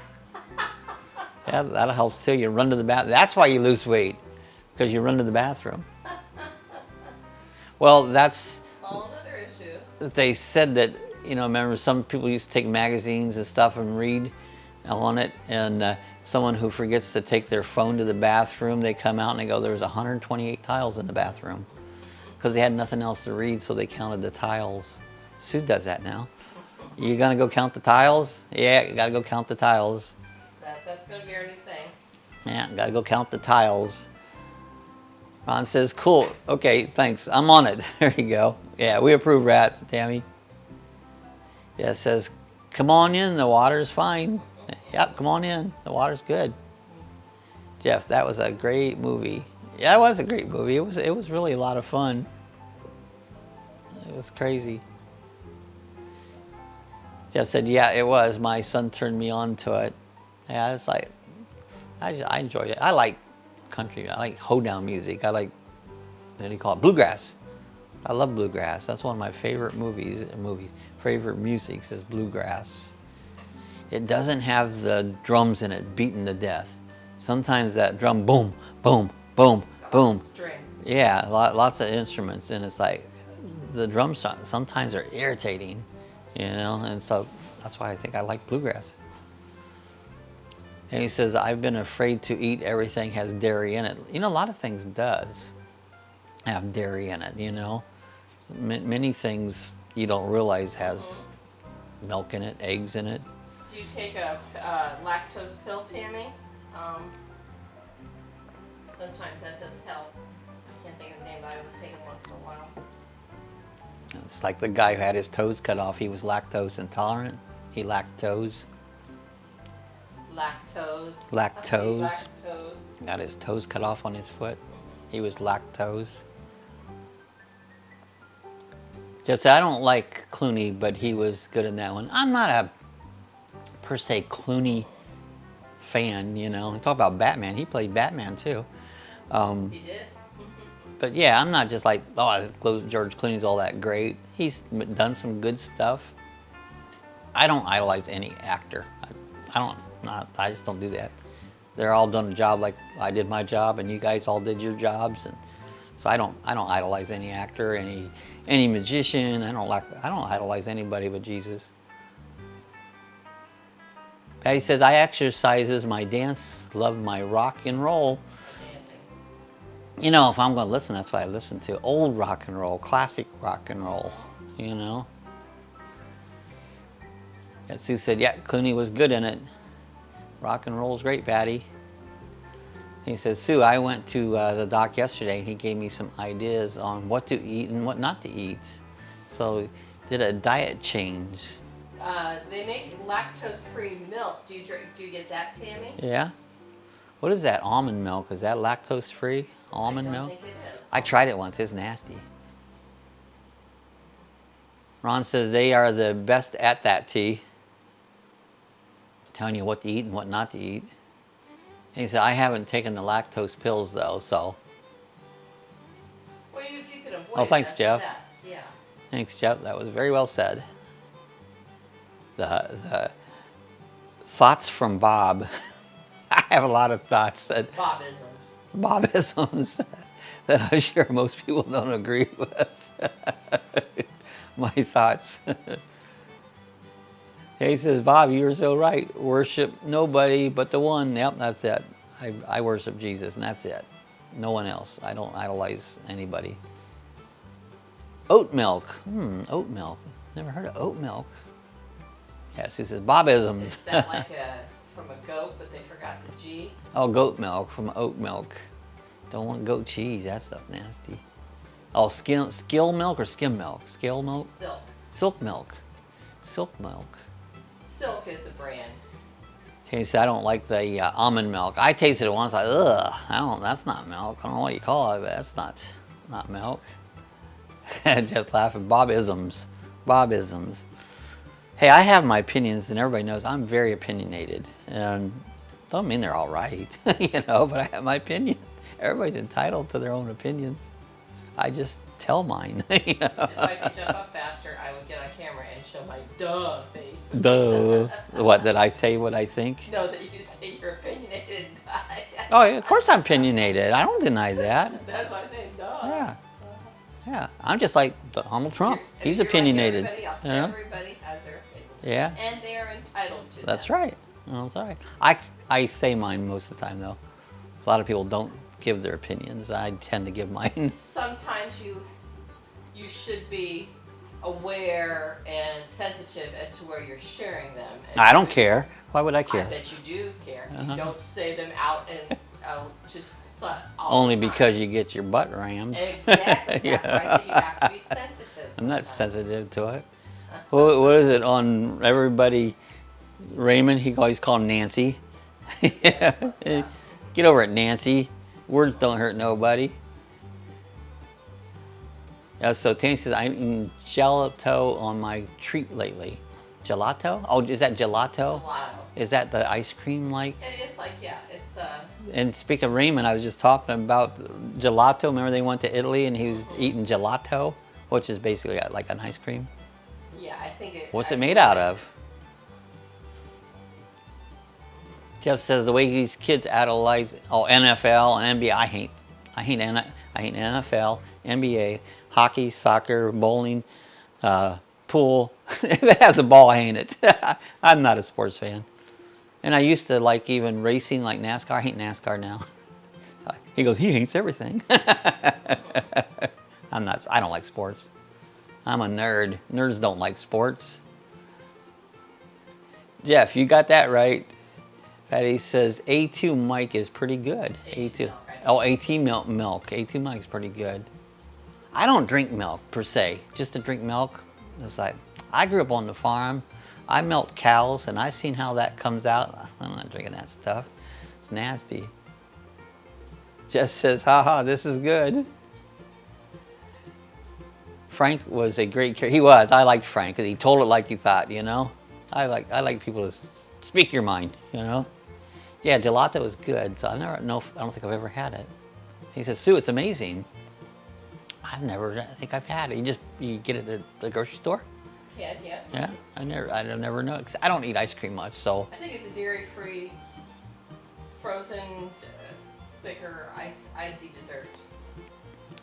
Yeah, that'll help too. You run to the bathroom. That's why you lose weight, because you run to the bathroom. Well, that's... Whole another issue. They said that, you know, remember some people used to take magazines and stuff and read on it, and someone who forgets to take their phone to the bathroom, they come out and they go, there was 128 tiles in the bathroom, because they had nothing else to read, so they counted the tiles. Sue does that now. You gonna go count the tiles? Yeah, you gotta go count the tiles. That's gonna be our new thing. Yeah, gotta go count the tiles. Ron says, cool, okay, thanks, I'm on it. There you go. Yeah, we approve, Rats, Tammy. Yeah, it says, come on in, the water's fine. Yep, come on in, the water's good. Jeff, that was a great movie. Yeah, it was a great movie. It was really a lot of fun. It was crazy. Jeff said, yeah, it was. My son turned me on to it. Yeah, it's like, I enjoyed it. I like country. I like hoedown music. I like, what do you call it? Bluegrass. I love bluegrass. That's one of my favorite favorite musics is bluegrass. It doesn't have the drums in it beating to death. Sometimes that drum, boom, boom, boom, boom. String. Yeah, lots of instruments, and it's like the drums sometimes are irritating, you know, and so that's why I think I like bluegrass. And he says, I've been afraid to eat everything has dairy in it. You know, a lot of things does have dairy in it, you know. Many things you don't realize has milk in it, eggs in it. Do you take a lactose pill, Tammy? Sometimes that does help. I can't think of the name, but I was taking one for a while. It's like the guy who had his toes cut off. He was lactose intolerant. He lactose. Lactose. Lactose. Lactose. Got his toes cut off on his foot. He was lactose. Jeff said, I don't like Clooney, but he was good in that one. I'm not a, per se, Clooney fan, you know. Talk about Batman. He played Batman, too. He did? But yeah, I'm not just like, oh, George Clooney's all that great. He's done some good stuff. I don't idolize any actor. I just don't do that. They're all done a job like I did my job, and you guys all did your jobs, and so I don't idolize any actor, any magician. I don't idolize anybody but Jesus. Patty says, I exercises my dance, love my rock and roll. You know, if I'm going to listen, that's what I listen to. Old rock and roll, classic rock and roll, you know. And Sue said, yeah, Clooney was good in it. Rock and roll's great, Patty. He says, Sue, I went to the doc yesterday, and he gave me some ideas on what to eat and what not to eat. So did a diet change. They make lactose-free milk. Do you get that, Tammy? Yeah. What is that almond milk? Is that lactose free? Almond I don't milk? think it is. I tried it once. It's nasty. Ron says they are the best at that, T. Telling you what to eat and what not to eat. And he said, I haven't taken the lactose pills though, so. Well, if you could avoid Oh, thanks, it, Jeff. that's the best. Yeah. Thanks, Jeff. That was very well said. The thoughts from Bob. I have a lot of thoughts that Bobisms that I'm sure most people don't agree with. My thoughts. He says, Bob, you're so right. Worship nobody but the one. Yep, that's it. I worship Jesus, and that's it. No one else. I don't idolize anybody. Oat milk. Oat milk. Never heard of oat milk. Yes, he says, Bobisms. Is that like from a goat, but they forgot the G? Oh, goat milk from oat milk. Don't want goat cheese. That stuff's nasty. Oh, skill milk or skim milk? Scale milk? Silk. Silk milk. Silk milk. Silk is the brand. He said, I don't like the almond milk. I tasted it once. Like, ugh, that's not milk. I don't know what you call it, but that's not milk. Just laughing. Bobisms. Bobisms. Hey, I have my opinions, and everybody knows I'm very opinionated. And don't mean they're all right, but I have my opinion. Everybody's entitled to their own opinions. I just tell mine. If I could jump up faster, I would get on camera and show my duh face. Duh. What, did I say what I think? No, that you say you're opinionated. Oh, yeah, of course I'm opinionated. I don't deny that. That's why I say duh. Yeah. Yeah. I'm just like Donald Trump. He's opinionated. Like everybody else. Yeah. Everybody has their opinion. Yeah. And they are entitled to That's them. right. That's right. I say mine most of the time, though. A lot of people don't give their opinions. I tend to give mine. Sometimes you should be aware and sensitive as to where you're sharing them. And I don't care. Why would I care? I bet you do care. Uh-huh. You don't say them out and just all Only the time. because you get your butt rammed. Exactly. That's why I say you have to be sensitive. I'm not sometimes. sensitive to it. What is it on everybody? Raymond, he always called him Nancy. Yeah. Get over it, Nancy. Words don't hurt nobody. Yeah, so Tanya says, I'm eating gelato on my treat lately. Gelato? Oh, is that gelato? Gelato. Is that the ice cream like? It's like, yeah, it's And speaking of Raymond, I was just talking about gelato. Remember they went to Italy and he was eating gelato, which is basically like an ice cream. yeah, I think it. What's it made out of? Jeff says the way these kids idolize NFL and NBA. I hate NFL, NBA, hockey, soccer, bowling, pool. If it has a ball, I hate it. I'm not a sports fan. And I used to like even racing, like NASCAR. I hate NASCAR now. He goes, he hates everything. I don't like sports. I'm a nerd. Nerds don't like sports. Jeff, you got that right. Patty says A2 mic is pretty good. A2. milk, right? Oh, A2 milk. A2 mic is pretty good. I don't drink milk per se. Just to drink milk, it's like, I grew up on the farm. I milk cows, and I've seen how that comes out. I'm not drinking that stuff. It's nasty. Jess says, haha, this is good. Frank was a great character. He was. I liked Frank because he told it like he thought, I like people to speak your mind, Yeah, gelato is good, so I don't think I've ever had it. He says, Sue, it's amazing. I think I've had it. You get it at the grocery store? Yeah. Yeah, I never know. 'Cause I don't eat ice cream much, so. I think it's a dairy-free, frozen, thicker, icy dessert.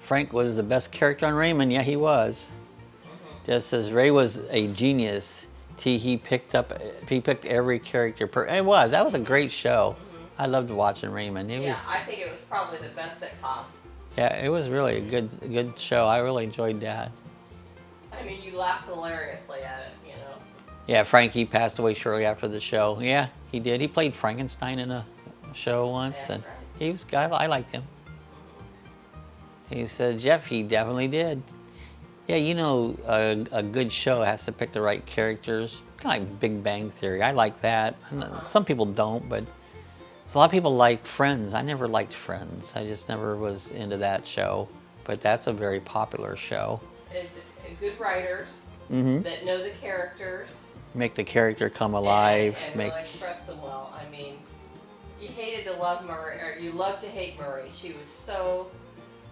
Frank was the best character on Raymond. Yeah, he was. Just says Ray was a genius. He picked every character. That was a great show. I loved watching Raymond. I think it was probably the best sitcom. Yeah, it was really a good show. I really enjoyed that. I mean, you laughed hilariously at it, Yeah, Frankie passed away shortly after the show. Yeah, he did. He played Frankenstein in a show once, That's and right. he was. I liked him. He said, Jeff, he definitely did. Yeah, a good show has to pick the right characters. Kind of like Big Bang Theory. I like that. Some people don't, but So a lot of people like Friends. I never liked Friends. I just never was into that show. But that's a very popular show. And good writers Mm-hmm. that know the characters. Make the character come alive. And really express them well. I mean, you hated to love Marie, or you loved to hate Marie. She was so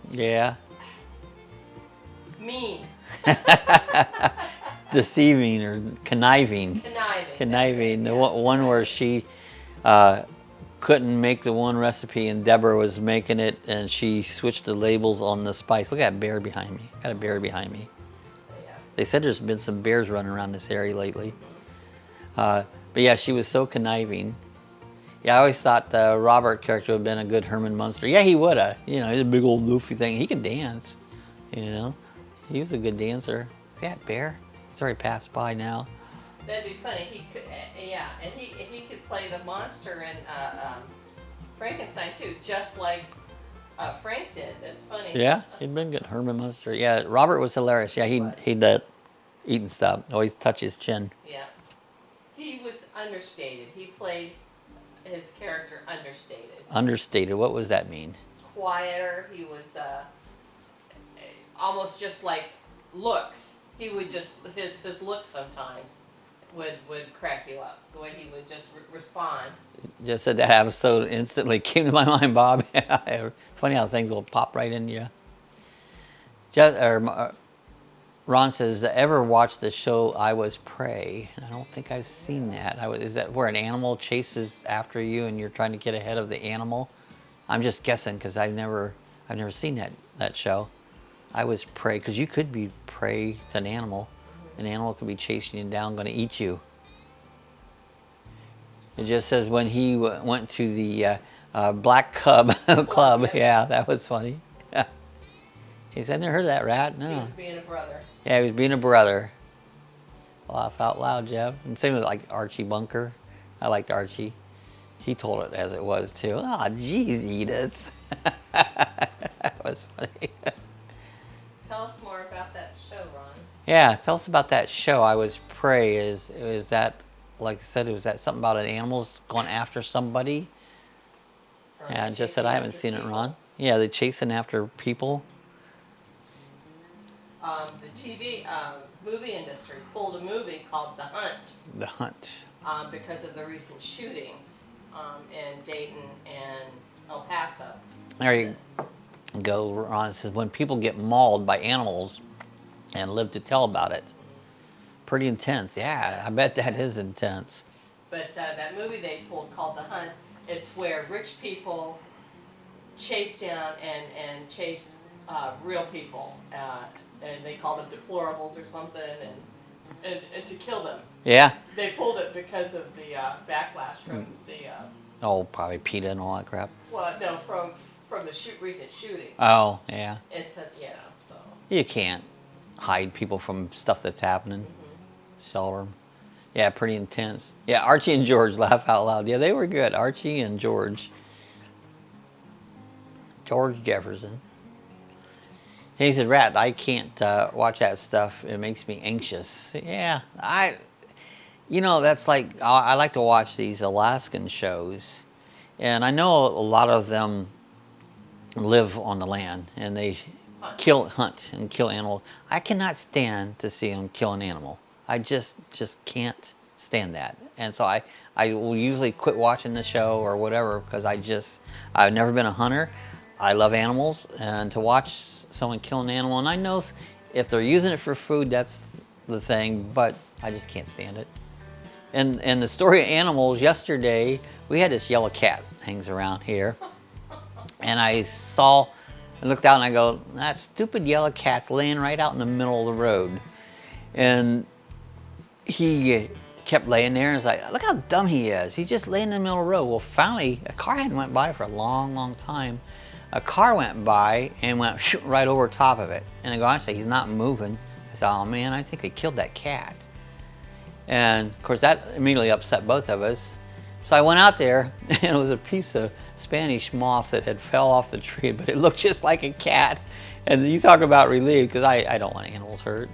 Yeah. mean. Deceiving or conniving. Conniving. The one where she couldn't make the one recipe and Deborah was making it and she switched the labels on the spice. Look at that bear behind me. Got a bear behind me. Yeah. They said there's been some bears running around this area lately. But yeah, she was so conniving. Yeah, I always thought the Robert character would have been a good Herman Munster. Yeah, he would have. You know, he's a big old goofy thing. He could dance, you know. He was a good dancer. See that bear? He's already passed by now. That'd be funny. He could, yeah, and he could play the monster in Frankenstein too, just like Frank did. That's funny. Yeah, he'd been good. Herman Munster. Yeah, Robert was hilarious. Yeah, he'd eating stuff. Always touch his chin. Yeah, he was understated. He played his character understated. Understated. What does that mean? Quieter. He was almost just like looks. He would just his looks sometimes would crack you up. The way he would just respond. Just said that episode instantly came to my mind, Bob. Funny how things will pop right into you. Ron says, ever watched the show I Was Prey? I don't think I've seen that. Is that where an animal chases after you and you're trying to get ahead of the animal? I'm just guessing because I've never seen that show. I Was Prey, because you could be prey to an animal. An animal could be chasing you down, going to eat you. It just says when he went to the Black Cub Club. Yeah, that was funny. He said, I never heard of that rat. No. He was being a brother. Yeah, he was being a brother. Laugh out loud, Jeff. And same with like Archie Bunker. I liked Archie. He told it as it was too. Oh, geez, Edith. That was funny. Tell us more about that show, Ron. Yeah, tell us about that show. I Was Prey. Is that, like I said, was that something about an animal's going after somebody? Yeah, just said I haven't seen it, Ron. Yeah, they're chasing after people. The TV movie industry pulled a movie called The Hunt. The Hunt. Because of the recent shootings in Dayton and El Paso. There you go, Ron. It says, when people get mauled by animals and live to tell about it. Pretty intense. Yeah, I bet that is intense. But that movie they pulled called The Hunt, it's where rich people chased down and chased real people. And they called them deplorables or something, and to kill them. Yeah. They pulled it because of the backlash from the... oh, probably PETA and all that crap. Well, no, from the recent shooting. Oh, yeah. It's so... You can't hide people from stuff that's happening. Shelter them. Yeah, pretty intense. Yeah, Archie and George, laugh out loud. Yeah, they were good. Archie and George. George Jefferson. He said, Rat, I can't watch that stuff. It makes me anxious. Yeah, that's like, I like to watch these Alaskan shows. And I know a lot of them live on the land and they hunt and kill animals. I cannot stand to see them kill an animal. I just can't stand that. And so I will usually quit watching the show or whatever because I've never been a hunter. I love animals, and to watch someone kill an animal, and I know if they're using it for food, that's the thing, but I just can't stand it. And the story of animals, yesterday, we had this yellow cat hangs around here, and I looked out and I go, that stupid yellow cat's laying right out in the middle of the road. And he kept laying there and was like, look how dumb he is. He's just laying in the middle of the road. Well, finally, a car hadn't went by for a long, long time. A car went by and went right over top of it. And I go, honestly, he's not moving. I said, oh man, I think they killed that cat. And of course that immediately upset both of us. So I went out there and it was a piece of Spanish moss that had fell off the tree, but it looked just like a cat. And you talk about relief, because I don't want animals hurt.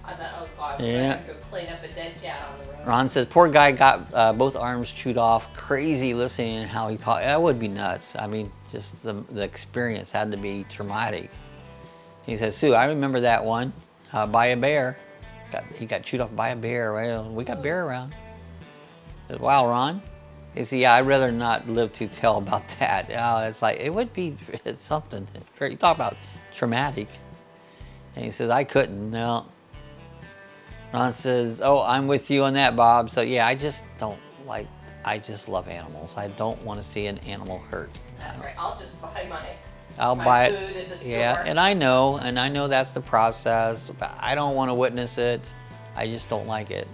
I thought, oh God, we're Yeah. going to have to go clean up a dead cat on the road. Ron says, poor guy got both arms chewed off. Crazy listening to how he talked. That would be nuts. I mean, just the experience had to be traumatic. He says, Sue, I remember that one by a bear. He got chewed off by a bear. Right? We got bear around. I said, wow, Ron. He said, yeah, I'd rather not live to tell about that. It's like, it would be something. You talk about traumatic. And he says, I couldn't. No. Ron says, oh, I'm with you on that, Bob. So yeah, I just love animals. I don't want to see an animal hurt. That's right. I'll just buy I'll my buy food it. at the store. Yeah, and I know that's the process, but I don't want to witness it. I just don't like it.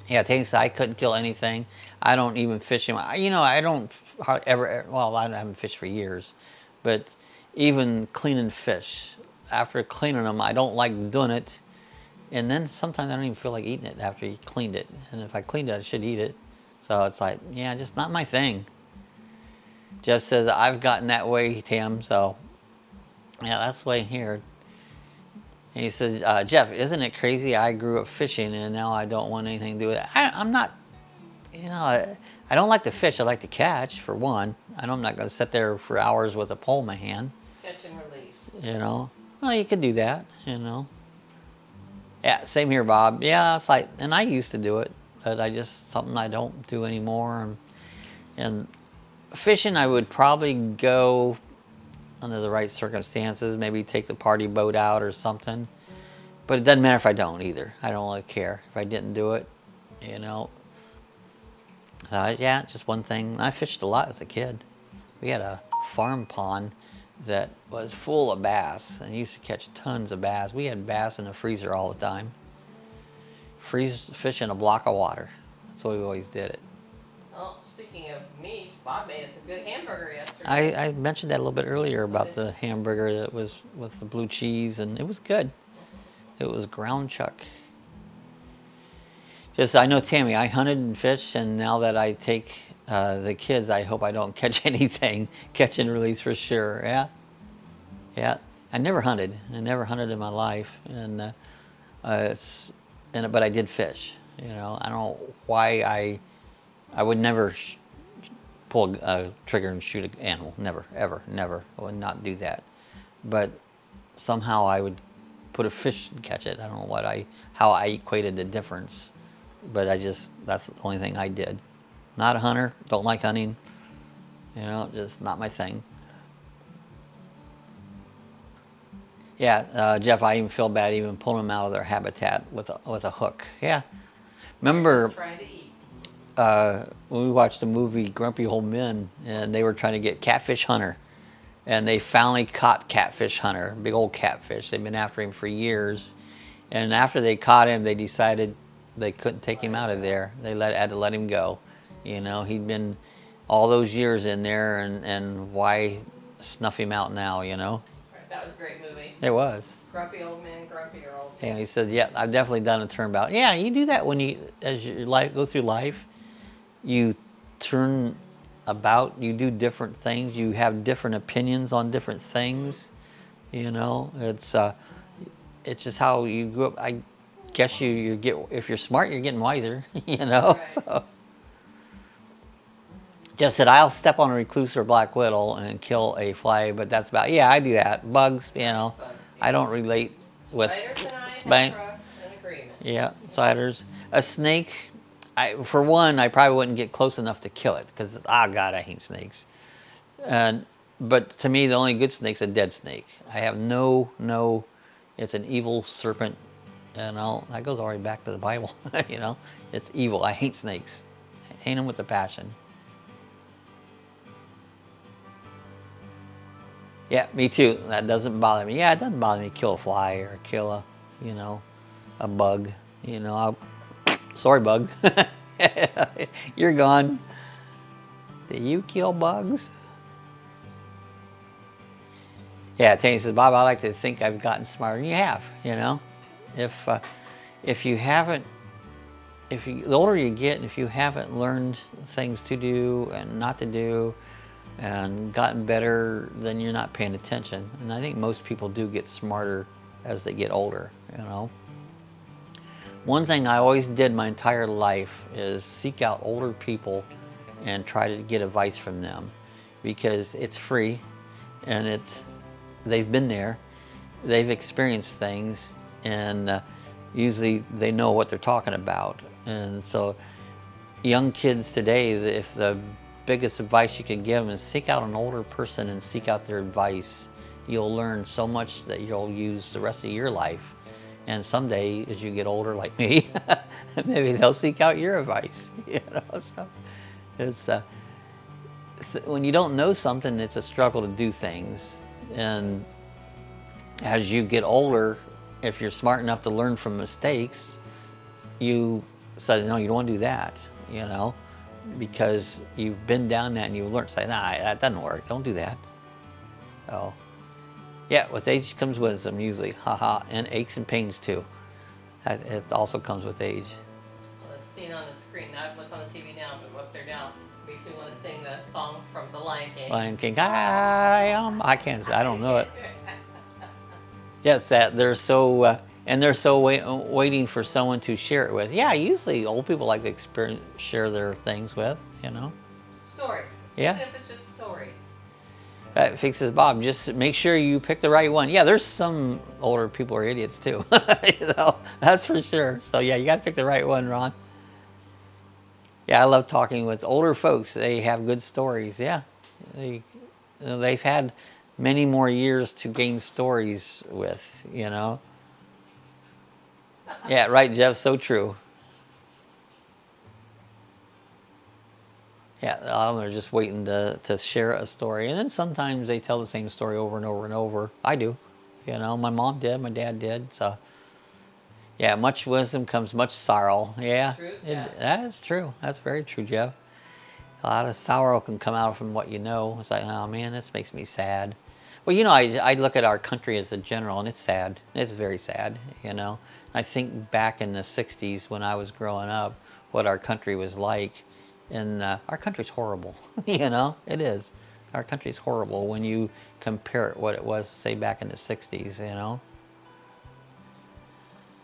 Yeah, Tank said I couldn't kill anything. I don't even fish him. You know, I don't ever, well, I haven't fished for years, but even cleaning fish, after cleaning them, I don't like doing it. And then sometimes I don't even feel like eating it after you cleaned it. And if I cleaned it, I should eat it. So it's like, yeah, just not my thing. Jeff says, I've gotten that way, Tim. So, yeah, that's the way here. And he says, Jeff, isn't it crazy? I grew up fishing and now I don't want anything to do with it. I'm not, you know, I don't like to fish. I like to catch, for one. I'm not going to sit there for hours with a pole in my hand. Catch and release. You know, well, you could do that, you know. Yeah, same here, Bob. Yeah, it's like, and I used to do it, but something I don't do anymore. And fishing, I would probably go under the right circumstances, maybe take the party boat out or something. But it doesn't matter if I don't either. I don't really care if I didn't do it, you know. Yeah, just one thing. I fished a lot as a kid. We had a farm pond that was full of bass and used to catch tons of bass. We had bass in the freezer all the time. Freeze fish in a block of water. That's the way we always did it. Oh, speaking of meat, Bob made us a good hamburger yesterday. I mentioned that a little bit earlier about the hamburger that was with the blue cheese, and it was good. It was ground chuck. I know, Tammy, I hunted and fished, and now that I take the kids, I hope I don't catch anything. Catch and release for sure. Yeah. I never hunted. I never hunted in my life, but I did fish. You know, I don't know why I would never pull a trigger and shoot an animal. Never, ever, never. I would not do that. But somehow I would put a fish and catch it. I don't know how I equated the difference. But that's the only thing I did. Not a hunter, don't like hunting. You know, just not my thing. Yeah, Jeff, I even feel bad even pulling them out of their habitat with a hook. Yeah. Remember Trying to eat. when we watched the movie Grumpy Old Men, and they were trying to get Catfish Hunter. And they finally caught Catfish Hunter, big old catfish. They've been after him for years. And after they caught him, they decided they couldn't take him out of there. They had to let him go. You know, he'd been all those years in there, and why snuff him out now, you know? Right. That was a great movie. It was. Grumpy old men, grumpier old men. And he said, yeah, I've definitely done a turnabout. Yeah, you do that as your life go through life. You turn about, you do different things, you have different opinions on different things. You know, it's just how you grew up. I guess you get, if you're smart, you're getting wiser, you know. Right. So Jeff said, I'll step on a recluse or black widow and kill a fly, but that's about, yeah, I do that. Bugs, you know. Bugs, yeah. I don't relate with Spiders and I have an agreement. Yeah, spiders. A snake, for one, I probably wouldn't get close enough to kill it, because, God, I hate snakes. But to me, the only good snake's a dead snake. I have no, it's an evil serpent. You know, that goes all the way back to the Bible. You know, it's evil. I hate snakes. I hate them with a passion. Yeah, me too. That doesn't bother me. Yeah, it doesn't bother me to kill a fly or kill a bug. You know, sorry, bug. You're gone. Do you kill bugs? Yeah, Tanny says, Bob, I like to think I've gotten smarter. You have, you know. If you haven't, the older you get, and if you haven't learned things to do and not to do and gotten better, then you're not paying attention. And I think most people do get smarter as they get older, you know. One thing I always did my entire life is seek out older people and try to get advice from them, because it's free and they've been there, they've experienced things, and usually they know what they're talking about. And so young kids today, if the biggest advice you can give them is seek out an older person and seek out their advice, you'll learn so much that you'll use the rest of your life. And someday, as you get older like me, maybe they'll seek out your advice. You know, so it's when you don't know something, it's a struggle to do things. And as you get older, if you're smart enough to learn from mistakes, you say, no, you don't want to do that, you know, because you've been down that and you've learned. Say, nah, that doesn't work. Don't do that. Oh, yeah. With age comes wisdom, usually, haha, and aches and pains too. It also comes with age. Well, the scene on the screen, not what's on the TV now, but up there now, makes me want to sing the song from The Lion King. Lion King, I can't say, I don't know it. Just that they're so, and they're so waiting for someone to share it with. Yeah, usually old people like to share their things with, you know. Stories. Yeah. Even if it's just stories. That fixes Bob. Just make sure you pick the right one. Yeah, there's some older people are idiots too. You know, that's for sure. So yeah, you got to pick the right one, Ron. Yeah, I love talking with older folks. They have good stories. Yeah, they've had many more years to gain stories with, you know. Yeah, right, Jeff, so true. Yeah, a lot of them are just waiting to share a story. And then sometimes they tell the same story over and over and over. I do. You know, my mom did, my dad did. So, yeah, much wisdom comes much sorrow. Yeah, True, Jeff. That is true. That's very true, Jeff. A lot of sorrow can come out from what you know. It's like, oh man, this makes me sad. Well, you know, I look at our country as a general, and it's sad. It's very sad, you know. I think back in the 60s when I was growing up, what our country was like. And our country's horrible, you know, it is. Our country's horrible when you compare it what it was, say, back in the 60s, you know.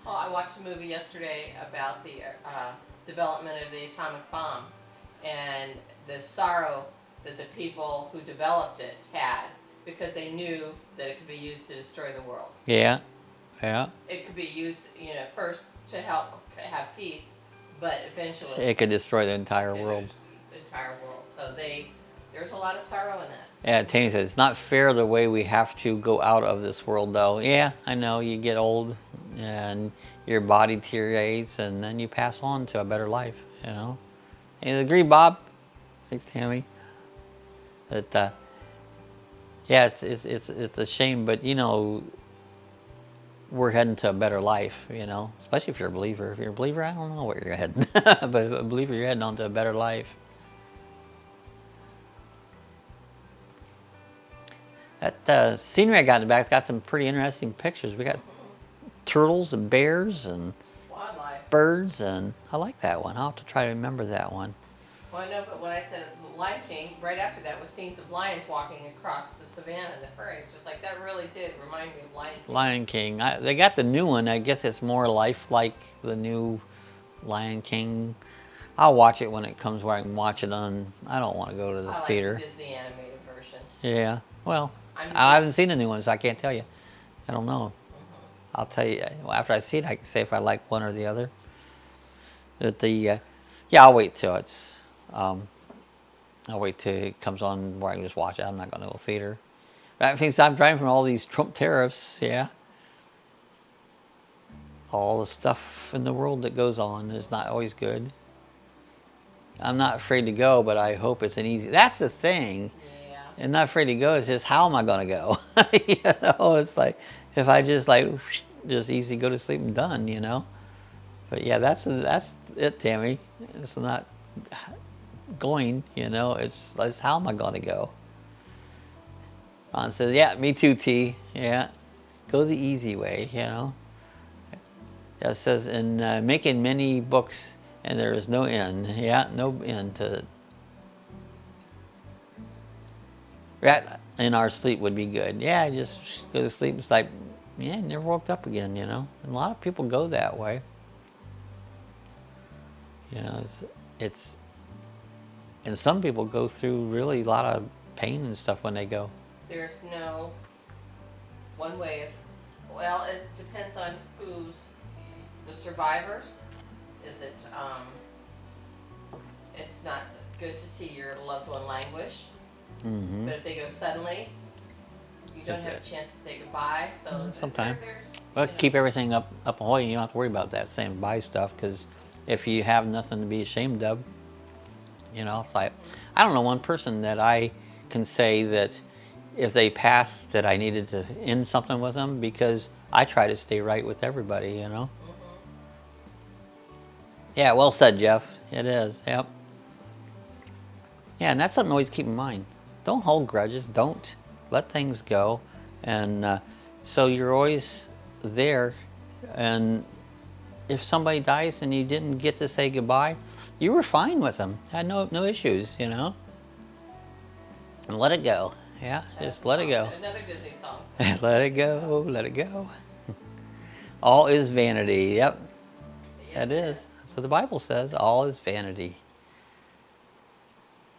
Well, I watched a movie yesterday about the development of the atomic bomb and the sorrow that the people who developed it had because they knew that it could be used to destroy the world. Yeah, yeah. It could be used, you know, first to help have peace, but eventually It could destroy the entire world. The entire world. So there's a lot of sorrow in that. Yeah, Tammy says, it's not fair the way we have to go out of this world, though. Yeah, I know, you get old and your body deteriorates and then you pass on to a better life, you know. You agree, Bob? Thanks, Tammy. But, yeah, it's a shame, but, you know, we're heading to a better life, you know, especially if you're a believer. If you're a believer, I don't know where you're heading, but a believer, you're heading on to a better life. That scenery I got in the back's got some pretty interesting pictures. We got turtles and bears and Wildlife. birds, and I like that one. I'll have to try to remember that one. Well, I know, but when I said Lion King, right after that was scenes of lions walking across the savannah and the prairie. It's just like that really did remind me of Lion King. Lion King. They got the new one. I guess it's more lifelike, the new Lion King. I'll watch it when it comes where I can watch it on. I don't want to go to the theater. I like the Disney animated version. Yeah. Well, I haven't seen the new one, so I can't tell you. I don't know. I'll tell you after I see it. I can say if I like one or the other. But yeah, I'll wait till it's. I'll wait till it comes on where I can just watch it. I'm not going to go to theater. That means I'm driving from all these Trump tariffs, yeah. All the stuff in the world that goes on is not always good. I'm not afraid to go, but I hope it's an easy... That's the thing. Yeah. I'm not afraid to go. It's just, how am I going to go? You know, it's like, if I just just easy go to sleep and done, you know. But yeah, that's it, Tammy. It's not... going, you know, it's how am I going to go? Ron says, yeah, me too, T. Yeah, go the easy way, you know. Yeah, it says, in making many books, and there is no end. Yeah, no end to it. Rat in our sleep would be good. Yeah, just go to sleep. It's like, yeah, never woke up again, you know. And a lot of people go that way. You know, it's and some people go through really a lot of pain and stuff when they go. There's no one way. Well, it depends on who's the survivors. Is it? It's not good to see your loved one languish. Mm-hmm. But if they go suddenly, you don't have a chance to say goodbye. So sometimes. Well, keep everything up ahoy. You don't have to worry about that saying bye stuff, because if you have nothing to be ashamed of, you know, it's like, I don't know one person that I can say that if they passed that I needed to end something with them, because I try to stay right with everybody, you know. Mm-hmm. Yeah, well said, Jeff. It is. Yep. Yeah, and that's something to always keep in mind. Don't hold grudges. Don't let things go, and so you're always there. And if somebody dies and you didn't get to say goodbye, you were fine with them. Had no issues, you know. And let it go. Yeah, just let it go. Another Disney song. Let it go. Let it go. All is vanity. Yep, Yes, that is. That's what the Bible says. All is vanity.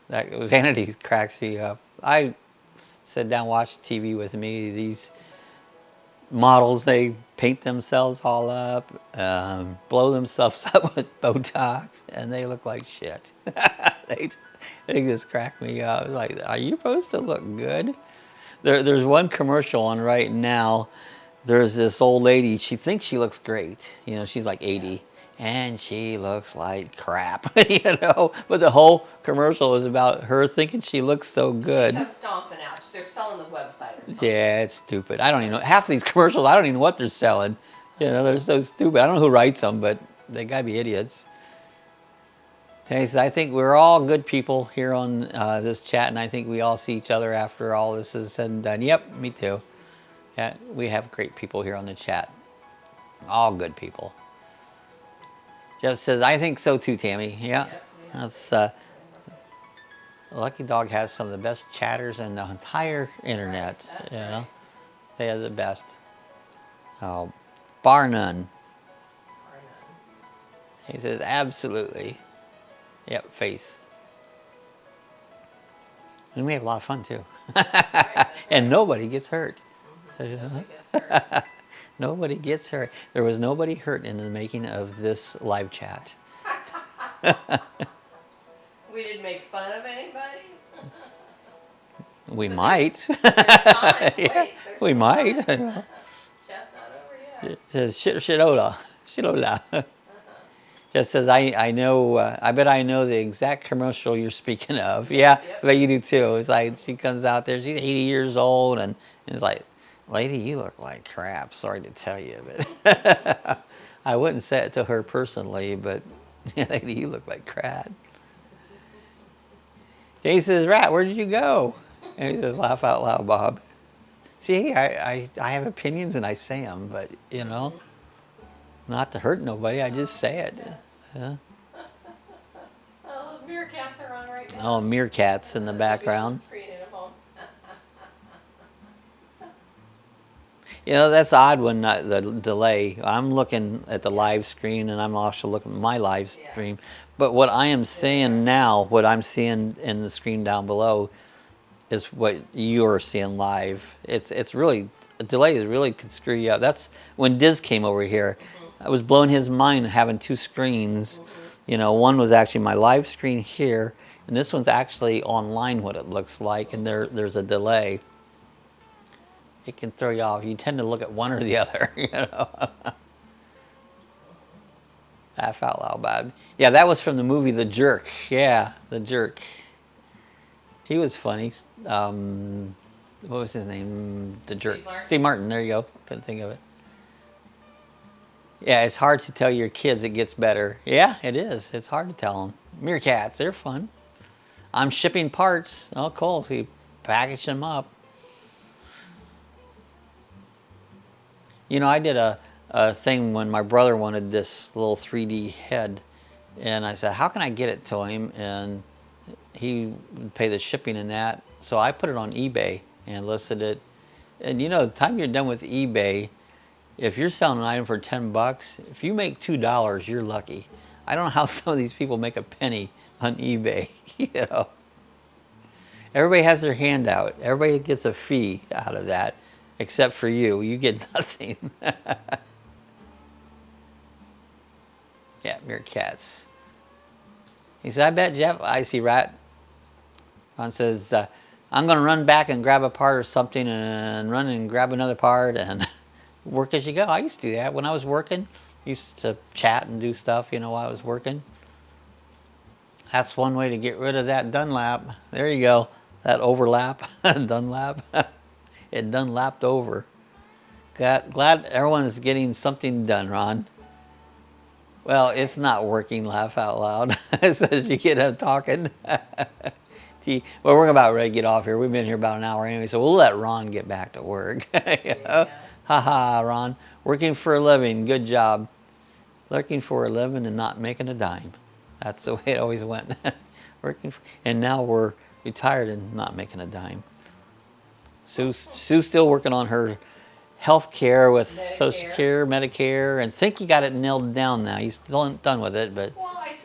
That vanity cracks me up. I sit down, watch TV with me. These models, they paint themselves all up, blow themselves up with Botox, and they look like shit. they just crack me up. It's like, are you supposed to look good? There's one commercial on right now. There's this old lady. She thinks she looks great. You know, she's like 80. And she looks like crap, you know. But the whole commercial is about her thinking she looks so good. She comes stomping out. They're selling the website or something. Yeah, it's stupid. I don't even know. Half of these commercials, I don't even know what they're selling. You know, they're so stupid. I don't know who writes them, but they gotta be idiots. Okay, so I think we're all good people here on this chat, and I think we all see each other after all this is said and done. Yep, me too. Yeah, we have great people here on the chat. All good people. Jeff says, I think so too, Tammy. Yeah, that's Lucky Dog has some of the best chatters in the entire internet. Right, you know, right. they are the best. Oh, bar none. He says, absolutely. Yep, faith. And we have a lot of fun too. And nobody gets hurt. Nobody gets hurt. Nobody gets hurt. There was nobody hurt in the making of this live chat. We didn't make fun of anybody. We But might. There's time. Yeah, Wait, there's we still might. time. Just not over yet. It says shirola. Just says, I know, I bet I know the exact commercial you're speaking of. Yeah, Yep. I bet you do too. It's like she comes out there, she's 80 years old, and it's like, lady, you look like crap. Sorry to tell you, but I wouldn't say it to her personally, but lady, you look like crap. Jay says, Rat, where did you go? And he says, laugh out loud, Bob. See, I have opinions and I say them, but you know, not to hurt nobody, I just say it. Yeah. Oh, those meerkats are on right now. Oh, meerkats in the background. You know, that's odd when the delay. I'm looking at the live screen and I'm also looking at my live stream. But what I am seeing now, what I'm seeing in the screen down below, is what you're seeing live. It's really, a delay is really could screw you up. That's when Diz came over here. I was blowing his mind having two screens. You know, one was actually my live screen here, and this one's actually online what it looks like, and there's a delay. It can throw you off. You tend to look at one or the other, you know. Laugh out loud, Bob. Yeah, that was from the movie The Jerk. Yeah, The Jerk. He was funny. What was his name? The Jerk. Steve Martin. There you go. Couldn't think of it. Yeah, it's hard to tell your kids it gets better. Yeah, it is. It's hard to tell them. Meerkats, they're fun. I'm shipping parts. Oh, cool. So you package them up. You know, I did a thing when my brother wanted this little 3D head. And I said, how can I get it to him? And he would pay the shipping and that. So I put it on eBay and listed it. And you know, the time you're done with eBay, if you're selling an item for $10, if you make $2, you're lucky. I don't know how some of these people make a penny on eBay, you know. Everybody has their hand out. Everybody gets a fee out of that, except for you. You get nothing. Yeah, meerkats. He said, I bet Jeff, I see rat. Ron says, I'm going to run back and grab a part or something and run and grab another part and work as you go. I used to do that when I was working. I used to chat and do stuff, you know, while I was working. That's one way to get rid of that Dunlap. There you go. That overlap. Dunlap. It Dunlapped over. Glad everyone's getting something done, Ron. Well, it's not working, laugh out loud, as you get up talking. Well, we're about ready to get off here. We've been here about an hour anyway, so we'll let Ron get back to work. Ha ha, Ron. Working for a living, good job. Looking for a living and not making a dime. That's the way it always went. And now we're retired and not making a dime. Sue's still working on her health care with Social Security, Medicare, and think you got it nailed down now. You still aren't done with it, but... Well, I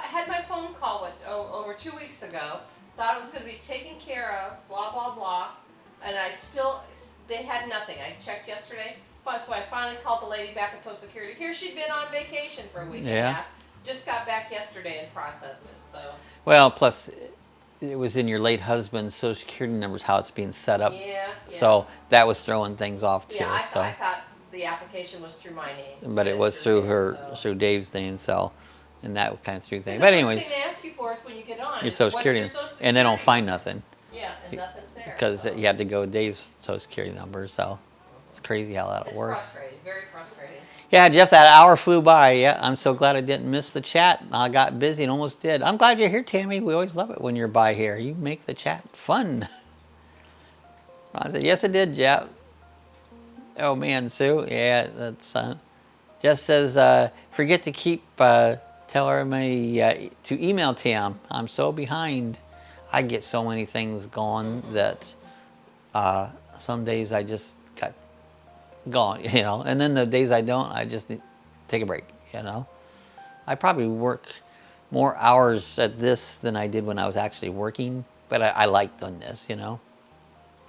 had my phone call over 2 weeks ago. Thought it was going to be taken care of, blah, blah, blah. And they had nothing. I checked yesterday. So I finally called the lady back at Social Security. Here she'd been on vacation for a week and a half. Just got back yesterday and processed it, so... Well, plus... It was in your late husband's Social Security numbers, how it's being set up. Yeah. So that was throwing things off too. Yeah, I thought the application was through my name. But it was through through Dave's name, so, and that kind of threw things. But anyways, the first thing they ask you for is when you get on. Your Social Security, and they don't find nothing. Yeah, and nothing's there. Because you had to go Dave's Social Security number, so it's crazy how that works. It's frustrating, very frustrating. Yeah, Jeff, that hour flew by. Yeah, I'm so glad I didn't miss the chat. I got busy and almost did. I'm glad you're here, Tammy. We always love it when you're by here. You make the chat fun. Ron said, yes, it did, Jeff. Oh, man, Sue. Yeah, that's... Jeff says, forget to keep... tell everybody to email Tam. I'm so behind. I get so many things going that some days I just got gone, you know, and then the days I don't, I just need to take a break, you know. I probably work more hours at this than I did when I was actually working, but I like doing this, you know.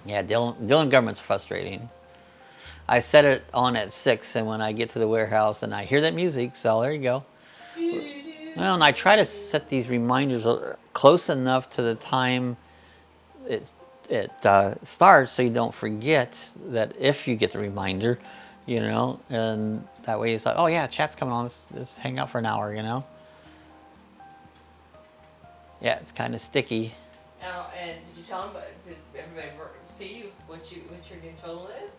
Yeah, dealing government's frustrating. I set it on at 6, and when I get to the warehouse and I hear that music, so there you go. Well, and I try to set these reminders close enough to the time it starts so you don't forget that if you get the reminder, you know, and that way it's like, oh yeah, chat's coming on, let's hang out for an hour, you know. Yeah, it's kind of sticky. And did you tell them, did everybody see what your new total is?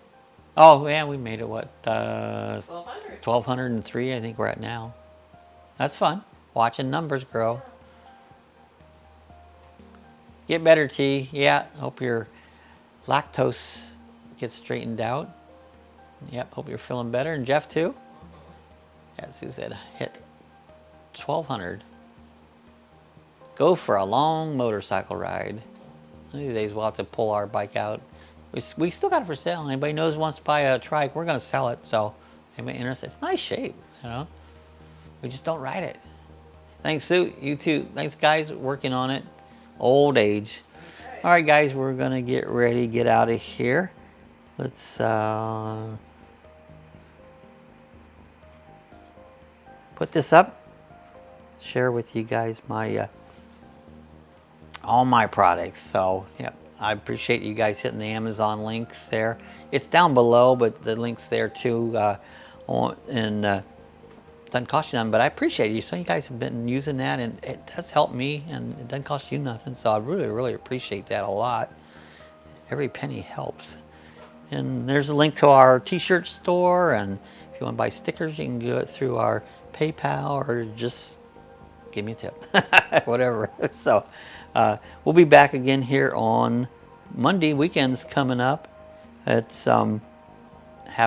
Oh yeah, we made it, what, 1,200. 1,203 I think we're at now. That's fun, watching numbers grow. Get better, T. Yeah, hope your lactose gets straightened out. Yep, hope you're feeling better. And Jeff, too? Yeah, Sue said hit 1,200. Go for a long motorcycle ride. These days we'll have to pull our bike out. We still got it for sale. Anybody knows wants to buy a trike, we're going to sell it. So, anybody interested? It's nice shape, you know. We just don't ride it. Thanks, Sue. You too. Thanks, guys, working on it. Old age. Okay. All right, guys, we're going to get ready, get out of here. Let's put this up. Share with you guys my all my products. So, yeah, I appreciate you guys hitting the Amazon links there. It's down below, but the link's there too. Doesn't cost you nothing, but I appreciate you. So you guys have been using that, and it does help me, and it doesn't cost you nothing. So I really, really appreciate that a lot. Every penny helps. And there's a link to our t-shirt store, and if you want to buy stickers, you can do it through our PayPal, or just give me a tip, whatever. So we'll be back again here on Monday. Weekend's coming up. It's have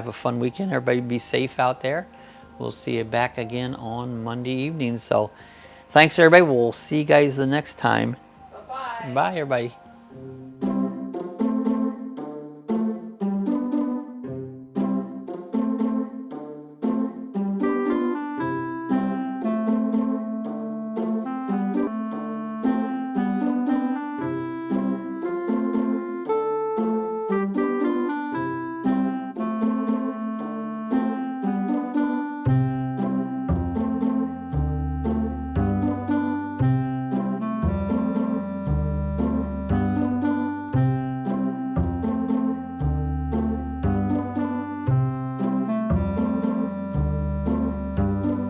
a fun weekend. Everybody be safe out there. We'll see you back again on Monday evening. So thanks, everybody. We'll see you guys the next time. Bye-bye. Bye, everybody.